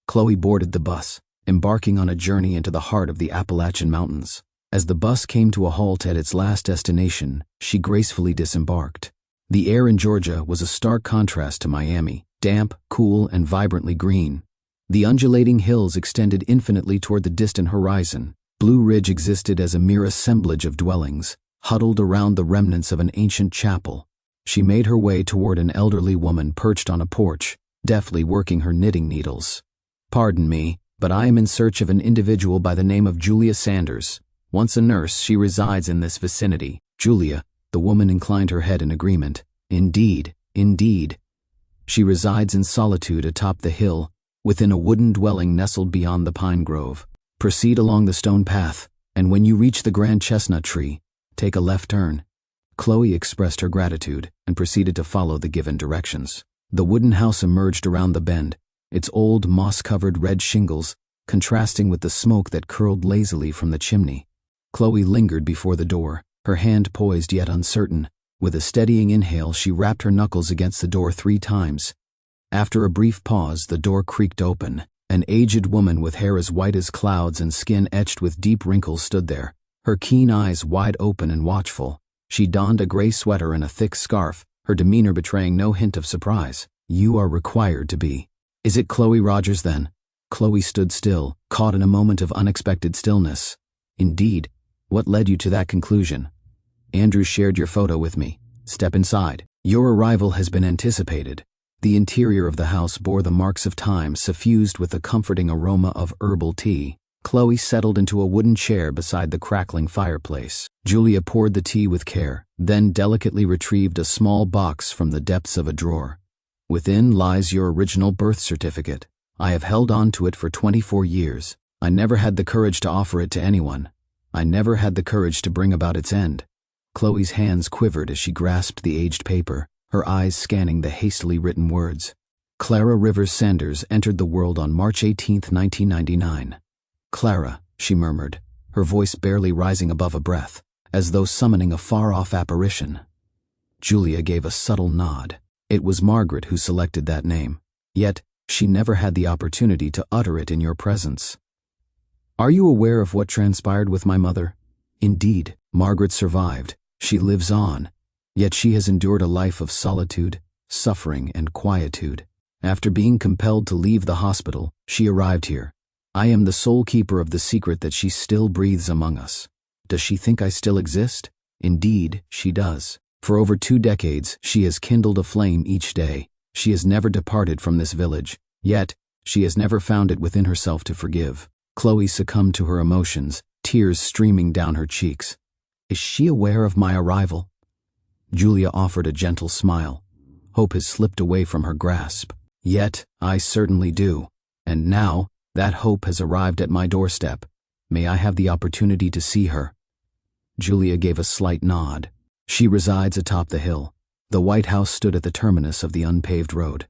Chloe boarded the bus, embarking on a journey into the heart of the Appalachian Mountains. As the bus came to a halt at its last destination, she gracefully disembarked. The air in Georgia was a stark contrast to Miami, damp, cool, and vibrantly green. The undulating hills extended infinitely toward the distant horizon. Blue Ridge existed as a mere assemblage of dwellings, huddled around the remnants of an ancient chapel. She made her way toward an elderly woman perched on a porch, deftly working her knitting needles. "Pardon me, but I am in search of an individual by the name of Julia Sanders. Once a nurse, she resides in this vicinity." "Julia," the woman inclined her head in agreement. "Indeed, indeed. She resides in solitude atop the hill, within a wooden dwelling nestled beyond the pine grove. Proceed along the stone path, and when you reach the grand chestnut tree, take a left turn." Chloe expressed her gratitude and proceeded to follow the given directions. The wooden house emerged around the bend, its old moss-covered red shingles contrasting with the smoke that curled lazily from the chimney. Chloe lingered before the door, her hand poised yet uncertain. With a steadying inhale, she rapped her knuckles against the door 3 times. After a brief pause, the door creaked open. An aged woman with hair as white as clouds and skin etched with deep wrinkles stood there, her keen eyes wide open and watchful. She donned a gray sweater and a thick scarf, her demeanor betraying no hint of surprise. "You are required to be. Is it Chloe Rogers, then?" Chloe stood still, caught in a moment of unexpected stillness. "Indeed. What led you to that conclusion?" "Andrew shared your photo with me. Step inside. Your arrival has been anticipated." The interior of the house bore the marks of time, suffused with the comforting aroma of herbal tea. Chloe settled into a wooden chair beside the crackling fireplace. Julia poured the tea with care, then delicately retrieved a small box from the depths of a drawer. "Within lies your original birth certificate. I have held on to it for 24 years. I never had the courage to offer it to anyone. I never had the courage to bring about its end." Chloe's hands quivered as she grasped the aged paper, her eyes scanning the hastily written words. "Clara Rivers Sanders entered the world on March 18, 1999. "Clara," she murmured, her voice barely rising above a breath, as though summoning a far-off apparition. Julia gave a subtle nod. It was Margaret who selected that name, yet she never had the opportunity to utter it in your presence. "Are you aware of what transpired with my mother?" "Indeed, Margaret survived. She lives on. Yet she has endured a life of solitude, suffering, and quietude. After being compelled to leave the hospital, she arrived here. I am the sole keeper of the secret that she still breathes among us. Does she think I still exist? Indeed, she does. For over 2 decades, she has kindled a flame each day. She has never departed from this village. Yet, she has never found it within herself to forgive." Chloe succumbed to her emotions, tears streaming down her cheeks. "Is she aware of my arrival?" Julia offered a gentle smile. Hope has slipped away from her grasp. "Yet, I certainly do. And now, that hope has arrived at my doorstep. May I have the opportunity to see her?" Julia gave a slight nod. "She resides atop the hill. The White House stood at the terminus of the unpaved road.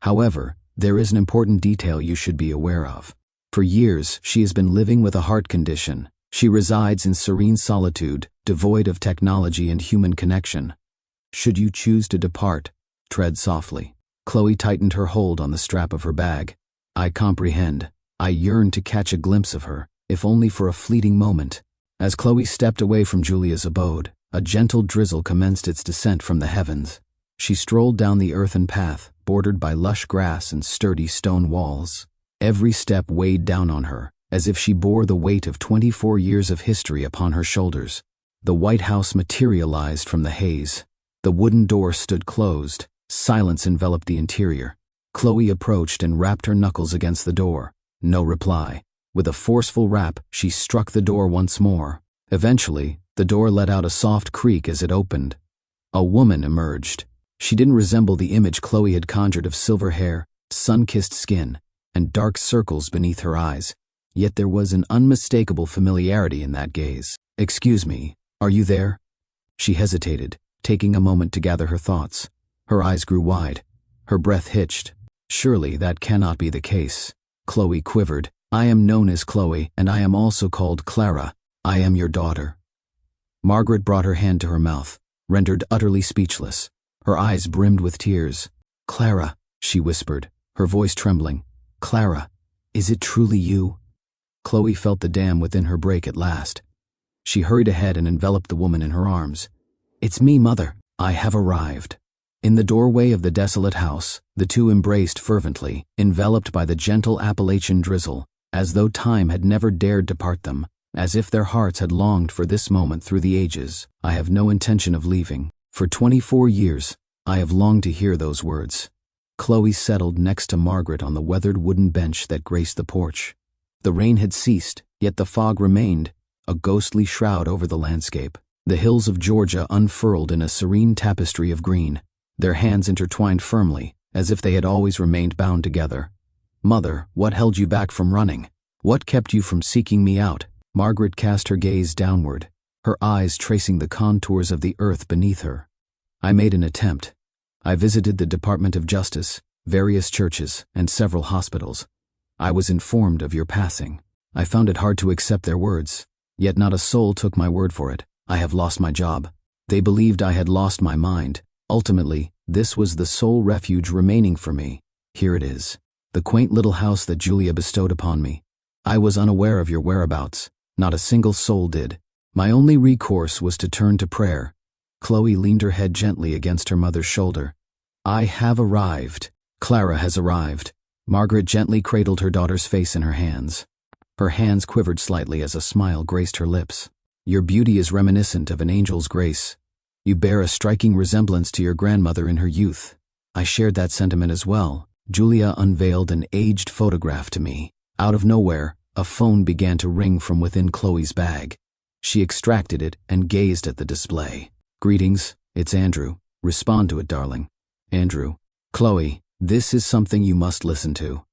However, there is an important detail you should be aware of. For years, she has been living with a heart condition. She resides in serene solitude, devoid of technology and human connection. Should you choose to depart, tread softly." Chloe tightened her hold on the strap of her bag. "I comprehend. I yearn to catch a glimpse of her, if only for a fleeting moment." As Chloe stepped away from Julia's abode, a gentle drizzle commenced its descent from the heavens. She strolled down the earthen path, bordered by lush grass and sturdy stone walls. Every step weighed down on her, as if she bore the weight of 24 years of history upon her shoulders. The White House materialized from the haze. The wooden door stood closed. Silence enveloped the interior. Chloe approached and rapped her knuckles against the door. No reply. With a forceful rap, she struck the door once more. Eventually, the door let out a soft creak as it opened. A woman emerged. She didn't resemble the image Chloe had conjured of silver hair, sun-kissed skin, and dark circles beneath her eyes. Yet there was an unmistakable familiarity in that gaze. "Excuse me, are you there?" She hesitated, taking a moment to gather her thoughts. Her eyes grew wide. Her breath hitched. "Surely that cannot be the case." Chloe quivered. "I am known as Chloe, and I am also called Clara. I am your daughter." Margaret brought her hand to her mouth, rendered utterly speechless. Her eyes brimmed with tears. "Clara," she whispered, her voice trembling. "Clara, is it truly you?" Chloe felt the dam within her break at last. She hurried ahead and enveloped the woman in her arms. "It's me, Mother. I have arrived." In the doorway of the desolate house, the two embraced fervently, enveloped by the gentle Appalachian drizzle, as though time had never dared to part them, as if their hearts had longed for this moment through the ages. I have no intention of leaving. For 24 years, I have longed to hear those words. Chloe settled next to Margaret on the weathered wooden bench that graced the porch. The rain had ceased, yet the fog remained, a ghostly shroud over the landscape. The hills of Georgia unfurled in a serene tapestry of green, their hands intertwined firmly, as if they had always remained bound together. "Mother, what held you back from running? What kept you from seeking me out?" Margaret cast her gaze downward, her eyes tracing the contours of the earth beneath her. "I made an attempt. I visited the Department of Justice, various churches, and several hospitals. I was informed of your passing. I found it hard to accept their words, yet not a soul took my word for it. I have lost my job. They believed I had lost my mind. Ultimately, this was the sole refuge remaining for me. Here it is, the quaint little house that Julia bestowed upon me. I was unaware of your whereabouts. Not a single soul did. My only recourse was to turn to prayer." Chloe leaned her head gently against her mother's shoulder. "I have arrived. Clara has arrived." Margaret gently cradled her daughter's face in her hands. Her hands quivered slightly as a smile graced her lips. "Your beauty is reminiscent of an angel's grace. You bear a striking resemblance to your grandmother in her youth." I shared that sentiment as well. Julia unveiled an aged photograph to me. Out of nowhere, a phone began to ring from within Chloe's bag. She extracted it and gazed at the display. "Greetings, it's Andrew. Respond to it, darling." "Andrew." "Chloe, this is something you must listen to.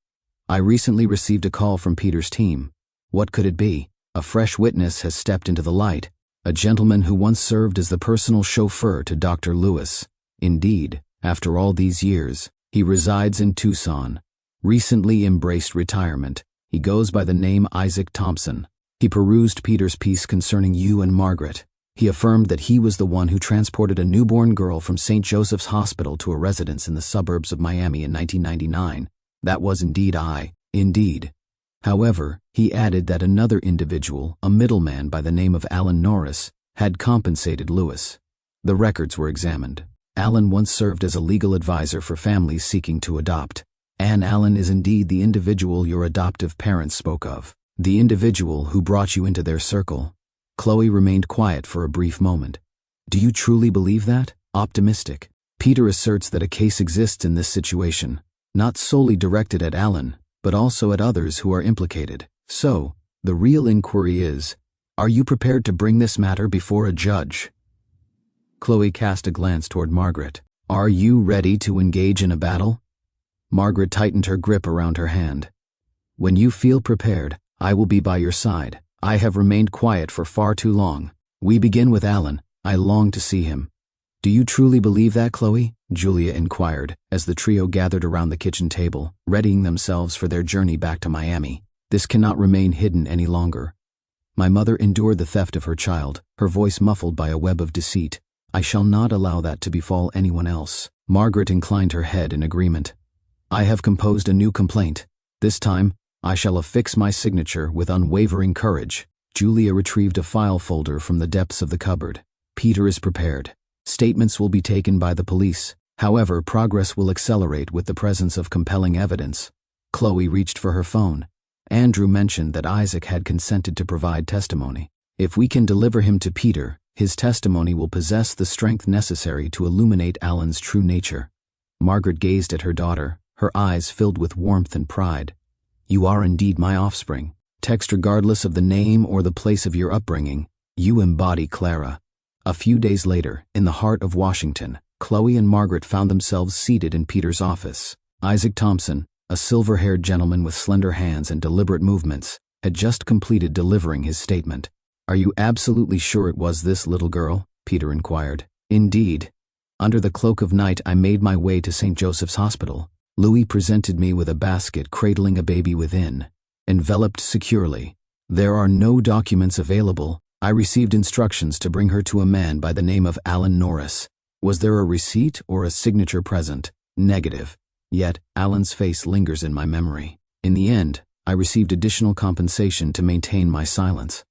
I recently received a call from Peter's team. What could it be? A fresh witness has stepped into the light. A gentleman who once served as the personal chauffeur to Dr. Lewis. Indeed, after all these years, he resides in Tucson. Recently embraced retirement. He goes by the name Isaac Thompson. He perused Peter's piece concerning you and Margaret. He affirmed that he was the one who transported a newborn girl from St. Joseph's Hospital to a residence in the suburbs of Miami in 1999. That was indeed I. Indeed. However, he added that another individual, a middleman by the name of Alan Norris, had compensated Lewis. The records were examined. Alan once served as a legal advisor for families seeking to adopt. And Alan is indeed the individual your adoptive parents spoke of. The individual who brought you into their circle." Chloe remained quiet for a brief moment. "Do you truly believe that?" "Optimistic. Peter asserts that a case exists in this situation, not solely directed at Alan, but also at others who are implicated. So, the real inquiry is, are you prepared to bring this matter before a judge?" Chloe cast a glance toward Margaret. "Are you ready to engage in a battle?" Margaret tightened her grip around her hand. "When you feel prepared, I will be by your side. I have remained quiet for far too long. We begin with Alan. I long to see him." "Do you truly believe that, Chloe?" Julia inquired, as the trio gathered around the kitchen table, readying themselves for their journey back to Miami. "This cannot remain hidden any longer. My mother endured the theft of her child, her voice muffled by a web of deceit. I shall not allow that to befall anyone else." Margaret inclined her head in agreement. "I have composed a new complaint. This time, I shall affix my signature with unwavering courage." Julia retrieved a file folder from the depths of the cupboard. "Peter is prepared. Statements will be taken by the police. However, progress will accelerate with the presence of compelling evidence." Chloe reached for her phone. Andrew mentioned that Isaac had consented to provide testimony. "If we can deliver him to Peter, his testimony will possess the strength necessary to illuminate Alan's true nature." Margaret gazed at her daughter, her eyes filled with warmth and pride. "You are indeed my offspring. Text regardless of the name or the place of your upbringing, you embody Clara." A few days later, in the heart of Washington, Chloe and Margaret found themselves seated in Peter's office. Isaac Thompson, a silver-haired gentleman with slender hands and deliberate movements, had just completed delivering his statement. "Are you absolutely sure it was this little girl?" Peter inquired. "Indeed. Under the cloak of night, I made my way to St. Joseph's Hospital. Louis presented me with a basket cradling a baby within, enveloped securely. There are no documents available. I received instructions to bring her to a man by the name of Alan Norris. Was there a receipt or a signature present? Negative. Yet, Alan's face lingers in my memory. In the end, I received additional compensation to maintain my silence."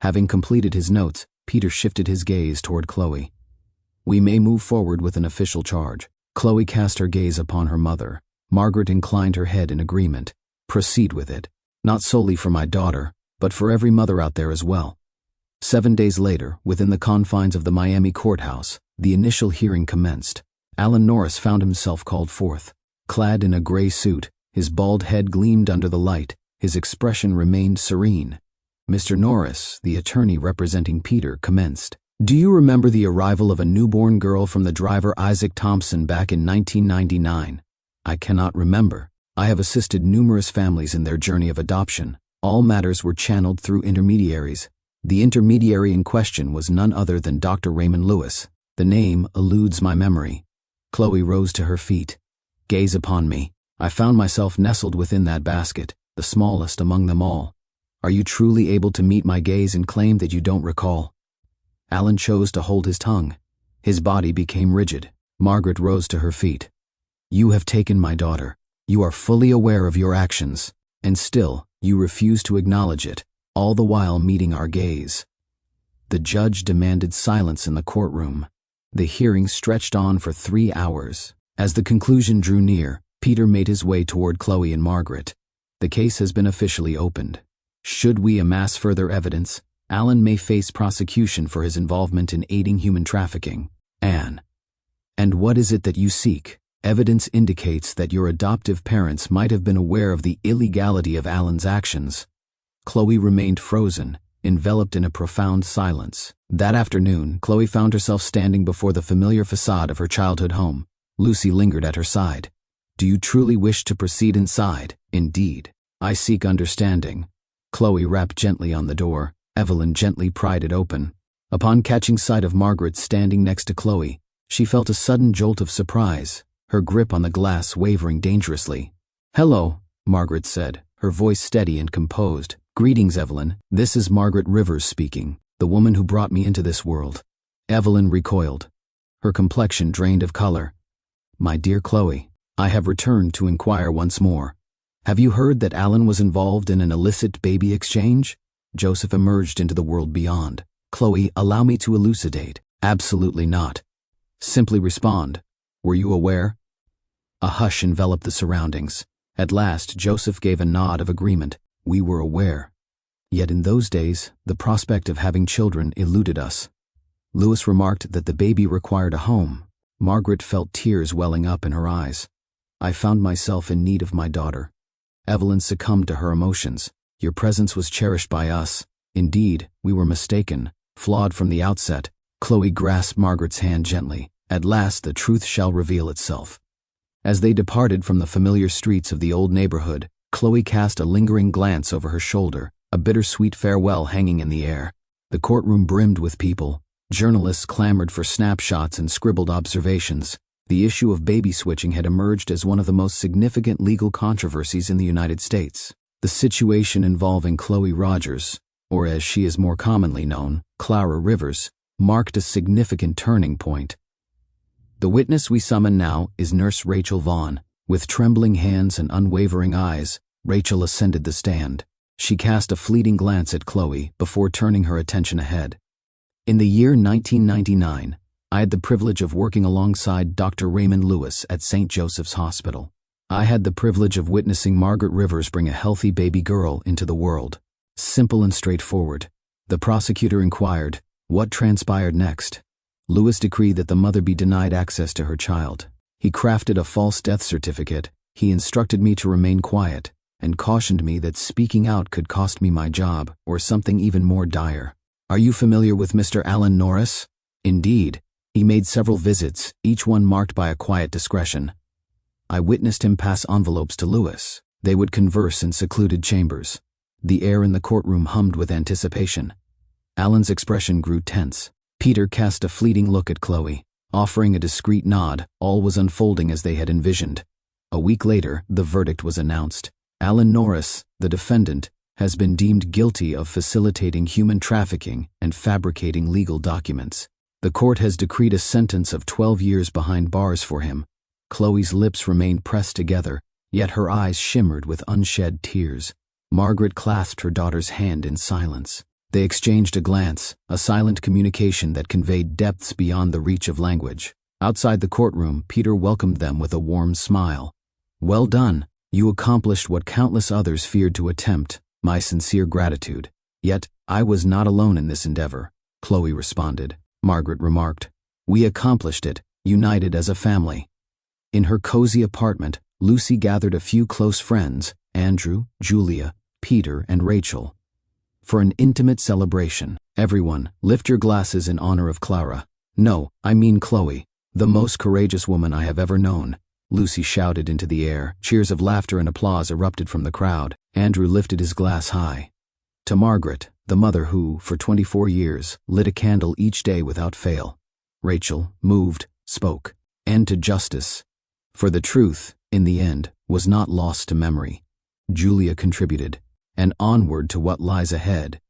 Having completed his notes, Peter shifted his gaze toward Chloe. "We may move forward with an official charge. Chloe cast her gaze upon her mother. Margaret inclined her head in agreement. Proceed with it. Not solely for my daughter, but for every mother out there as well. 7 days later, within the confines of the Miami courthouse, the initial hearing commenced. Alan Norris found himself called forth. Clad in a gray suit, his bald head gleamed under the light, his expression remained serene. Mr. Norris, the attorney representing Peter, commenced. Do you remember the arrival of a newborn girl from the driver Isaac Thompson back in 1999? I cannot remember. I have assisted numerous families in their journey of adoption. All matters were channeled through intermediaries. The intermediary in question was none other than Dr. Raymond Lewis. The name eludes my memory. Chloe rose to her feet. Gaze upon me. I found myself nestled within that basket, the smallest among them all. Are you truly able to meet my gaze and claim that you don't recall? Alan chose to hold his tongue. His body became rigid. Margaret rose to her feet. You have taken my daughter. You are fully aware of your actions, and still, you refuse to acknowledge it, all the while meeting our gaze. The judge demanded silence in the courtroom. The hearing stretched on for 3 hours. As the conclusion drew near, Peter made his way toward Chloe and Margaret. The case has been officially opened. Should we amass further evidence, Alan may face prosecution for his involvement in aiding human trafficking. Anne. And what is it that you seek? Evidence indicates that your adoptive parents might have been aware of the illegality of Alan's actions. Chloe remained frozen, enveloped in a profound silence. That afternoon, Chloe found herself standing before the familiar facade of her childhood home. Lucy lingered at her side. Do you truly wish to proceed inside? Indeed. I seek understanding. Chloe rapped gently on the door. Evelyn gently pried it open. Upon catching sight of Margaret standing next to Chloe, she felt a sudden jolt of surprise, her grip on the glass wavering dangerously. Hello, Margaret said, her voice steady and composed. Greetings, Evelyn. This is Margaret Rivers speaking, the woman who brought me into this world. Evelyn recoiled. Her complexion drained of color. My dear Chloe, I have returned to inquire once more. Have you heard that Alan was involved in an illicit baby exchange? Joseph emerged into the world beyond. Chloe, allow me to elucidate. Absolutely not. Simply respond. Were you aware? A hush enveloped the surroundings. At last, Joseph gave a nod of agreement. We were aware. Yet in those days, the prospect of having children eluded us. Lewis remarked that the baby required a home. Margaret felt tears welling up in her eyes. I found myself in need of my daughter. Evelyn succumbed to her emotions. Your presence was cherished by us. Indeed, we were mistaken, flawed from the outset. Chloe grasped Margaret's hand gently. At last the truth shall reveal itself. As they departed from the familiar streets of the old neighborhood, Chloe cast a lingering glance over her shoulder, a bittersweet farewell hanging in the air. The courtroom brimmed with people. Journalists clamored for snapshots and scribbled observations. The issue of baby switching had emerged as one of the most significant legal controversies in the United States. The situation involving Chloe Rogers, or as she is more commonly known, Clara Rivers, marked a significant turning point. The witness we summon now is Nurse Rachel Vaughn. With trembling hands and unwavering eyes, Rachel ascended the stand. She cast a fleeting glance at Chloe before turning her attention ahead. In the year 1999, I had the privilege of working alongside Dr. Raymond Lewis at St. Joseph's Hospital. I had the privilege of witnessing Margaret Rivers bring a healthy baby girl into the world. Simple and straightforward. The prosecutor inquired, what transpired next? Lewis decreed that the mother be denied access to her child. He crafted a false death certificate. He instructed me to remain quiet and cautioned me that speaking out could cost me my job or something even more dire. Are you familiar with Mr. Alan Norris? Indeed. He made several visits, each one marked by a quiet discretion. I witnessed him pass envelopes to Lewis. They would converse in secluded chambers. The air in the courtroom hummed with anticipation. Alan's expression grew tense. Peter cast a fleeting look at Chloe. Offering a discreet nod, all was unfolding as they had envisioned. A week later, the verdict was announced. Alan Norris, the defendant, has been deemed guilty of facilitating human trafficking and fabricating legal documents. The court has decreed a sentence of 12 years behind bars for him. Chloe's lips remained pressed together, yet her eyes shimmered with unshed tears. Margaret clasped her daughter's hand in silence. They exchanged a glance, a silent communication that conveyed depths beyond the reach of language. Outside the courtroom, Peter welcomed them with a warm smile. "Well done. You accomplished what countless others feared to attempt. My sincere gratitude." "Yet, I was not alone in this endeavor," Chloe responded. Margaret remarked. "We accomplished it, united as a family." In her cozy apartment, Lucy gathered a few close friends, Andrew, Julia, Peter, and Rachel, for an intimate celebration. "Everyone, lift your glasses in honor of Clara. No, I mean Chloe, the most courageous woman I have ever known," Lucy shouted into the air. Cheers of laughter and applause erupted from the crowd. Andrew lifted his glass high. "To Margaret, the mother who, for 24 years, lit a candle each day without fail." Rachel, moved, spoke. "And to Justice, for the truth, in the end, was not lost to memory." Julia contributed. "And onward to what lies ahead.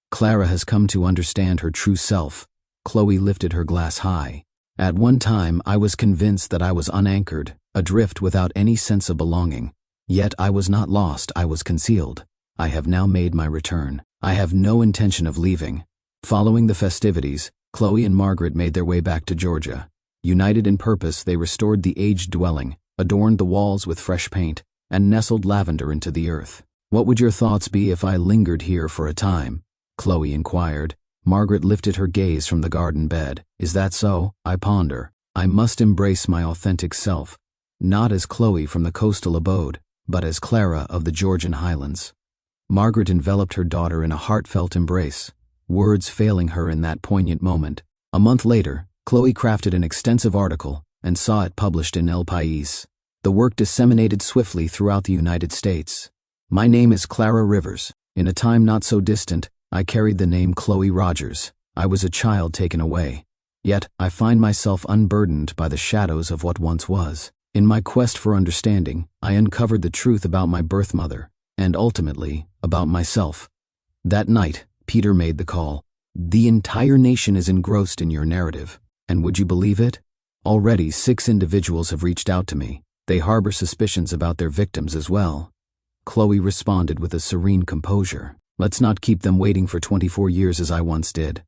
Clara has come to understand her true self." Chloe lifted her glass high. "At one time, I was convinced that I was unanchored, adrift without any sense of belonging. Yet I was not lost, I was concealed. I have now made my return. I have no intention of leaving." Following the festivities, Chloe and Margaret made their way back to Georgia. United in purpose, they restored the aged dwelling, adorned the walls with fresh paint, and nestled lavender into the earth. "What would your thoughts be if I lingered here for a time?" Chloe inquired. Margaret lifted her gaze from the garden bed. "Is that so? I ponder. I must embrace my authentic self, not as Chloe from the coastal abode, but as Clara of the Georgian highlands." Margaret enveloped her daughter in a heartfelt embrace, words failing her in that poignant moment. A month later, Chloe crafted an extensive article and saw it published in El País. The work disseminated swiftly throughout the United States. "My name is Clara Rivers. In a time not so distant, I carried the name Chloe Rogers. I was a child taken away. Yet, I find myself unburdened by the shadows of what once was. In my quest for understanding, I uncovered the truth about my birth mother, and ultimately, about myself." That night, Peter made the call. "The entire nation is engrossed in your narrative. And would you believe it? Already 6 individuals have reached out to me. They harbor suspicions about their victims as well." Chloe responded with a serene composure. "Let's not keep them waiting for 24 years as I once did."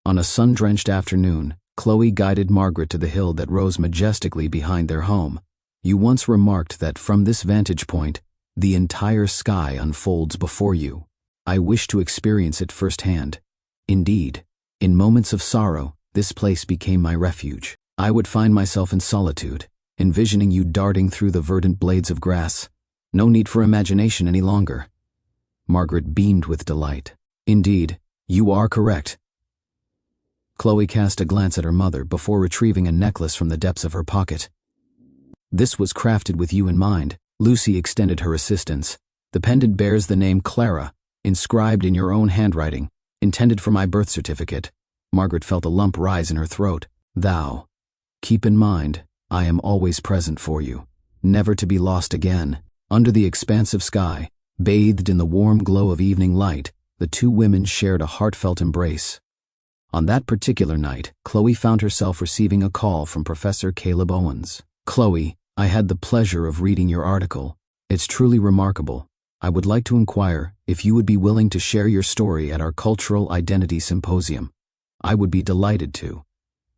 On a sun-drenched afternoon, Chloe guided Margaret to the hill that rose majestically behind their home. "You once remarked that from this vantage point, the entire sky unfolds before you. I wish to experience it firsthand. Indeed, in moments of sorrow, this place became my refuge. I would find myself in solitude, envisioning you darting through the verdant blades of grass. No need for imagination any longer." Margaret beamed with delight. "Indeed, you are correct." Chloe cast a glance at her mother before retrieving a necklace from the depths of her pocket. "This was crafted with you in mind." Lucy extended her assistance. "The pendant bears the name Clara, inscribed in your own handwriting, intended for my birth certificate." Margaret felt a lump rise in her throat. "Thou. Keep in mind, I am always present for you, never to be lost again." Under the expansive sky, bathed in the warm glow of evening light, the two women shared a heartfelt embrace. On that particular night, Chloe found herself receiving a call from Professor Caleb Owens. "Chloe, I had the pleasure of reading your article. It's truly remarkable. I would like to inquire if you would be willing to share your story at our Cultural Identity Symposium. I would be delighted to.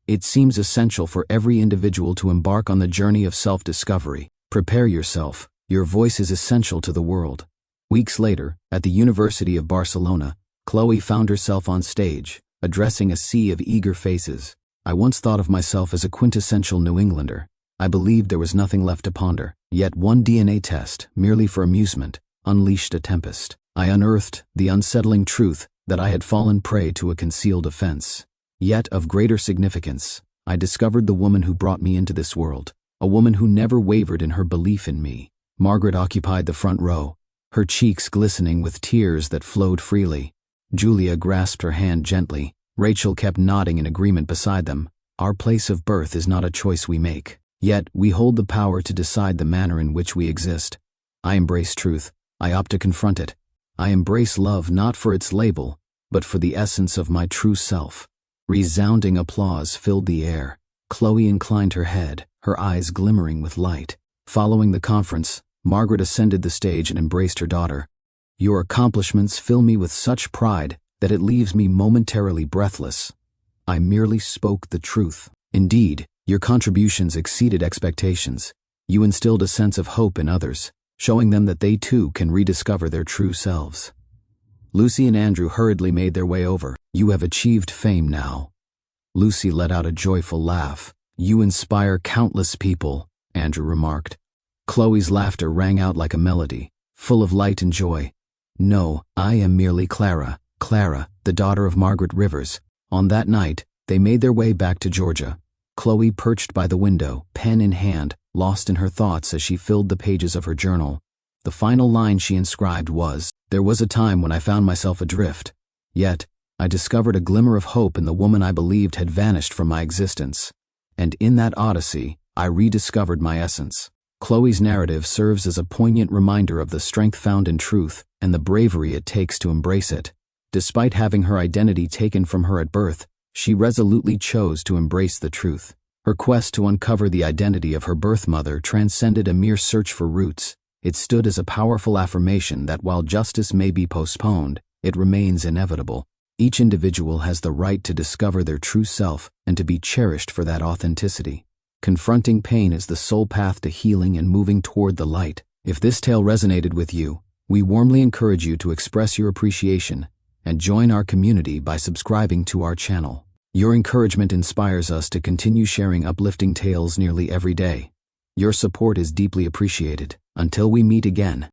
It seems essential for every individual to embark on the journey of self-discovery. Prepare yourself. Your voice is essential to the world." Weeks later, at the University of Barcelona, Chloe found herself on stage, addressing a sea of eager faces. "I once thought of myself as a quintessential New Englander. I believed there was nothing left to ponder. Yet one DNA test, merely for amusement, unleashed a tempest. I unearthed the unsettling truth that I had fallen prey to a concealed offense. Yet of greater significance, I discovered the woman who brought me into this world, a woman who never wavered in her belief in me." Margaret occupied the front row, her cheeks glistening with tears that flowed freely. Julia grasped her hand gently. Rachel kept nodding in agreement beside them. "Our place of birth is not a choice we make. Yet we hold the power to decide the manner in which we exist. I embrace truth. I opt to confront it. I embrace love not for its label, but for the essence of my true self." Resounding applause filled the air. Chloe inclined her head, her eyes glimmering with light. Following the conference, Margaret ascended the stage and embraced her daughter. "Your accomplishments fill me with such pride that it leaves me momentarily breathless. I merely spoke the truth. Indeed, Your contributions exceeded expectations. You instilled a sense of hope in others, showing them that they too can rediscover their true selves. Lucy and Andrew hurriedly made their way over. You have achieved fame now. Lucy let out a joyful laugh. You inspire countless people, Andrew remarked. Chloe's laughter rang out like a melody, full of light and joy. No, I am merely Clara, the daughter of Margaret Rivers. On that night, they made their way back to Georgia. Chloe perched by the window, pen in hand, lost in her thoughts as she filled the pages of her journal. The final line she inscribed was, "There was a time when I found myself adrift. Yet, I discovered a glimmer of hope in the woman I believed had vanished from my existence. And in that odyssey, I rediscovered my essence." Chloe's narrative serves as a poignant reminder of the strength found in truth and the bravery it takes to embrace it. Despite having her identity taken from her at birth, she resolutely chose to embrace the truth. Her quest to uncover the identity of her birth mother transcended a mere search for roots. It stood as a powerful affirmation that while justice may be postponed, it remains inevitable. Each individual has the right to discover their true self and to be cherished for that authenticity. Confronting pain is the sole path to healing and moving toward the light. If this tale resonated with you, we warmly encourage you to express your appreciation and join our community by subscribing to our channel. Your encouragement inspires us to continue sharing uplifting tales nearly every day. Your support is deeply appreciated. Until we meet again.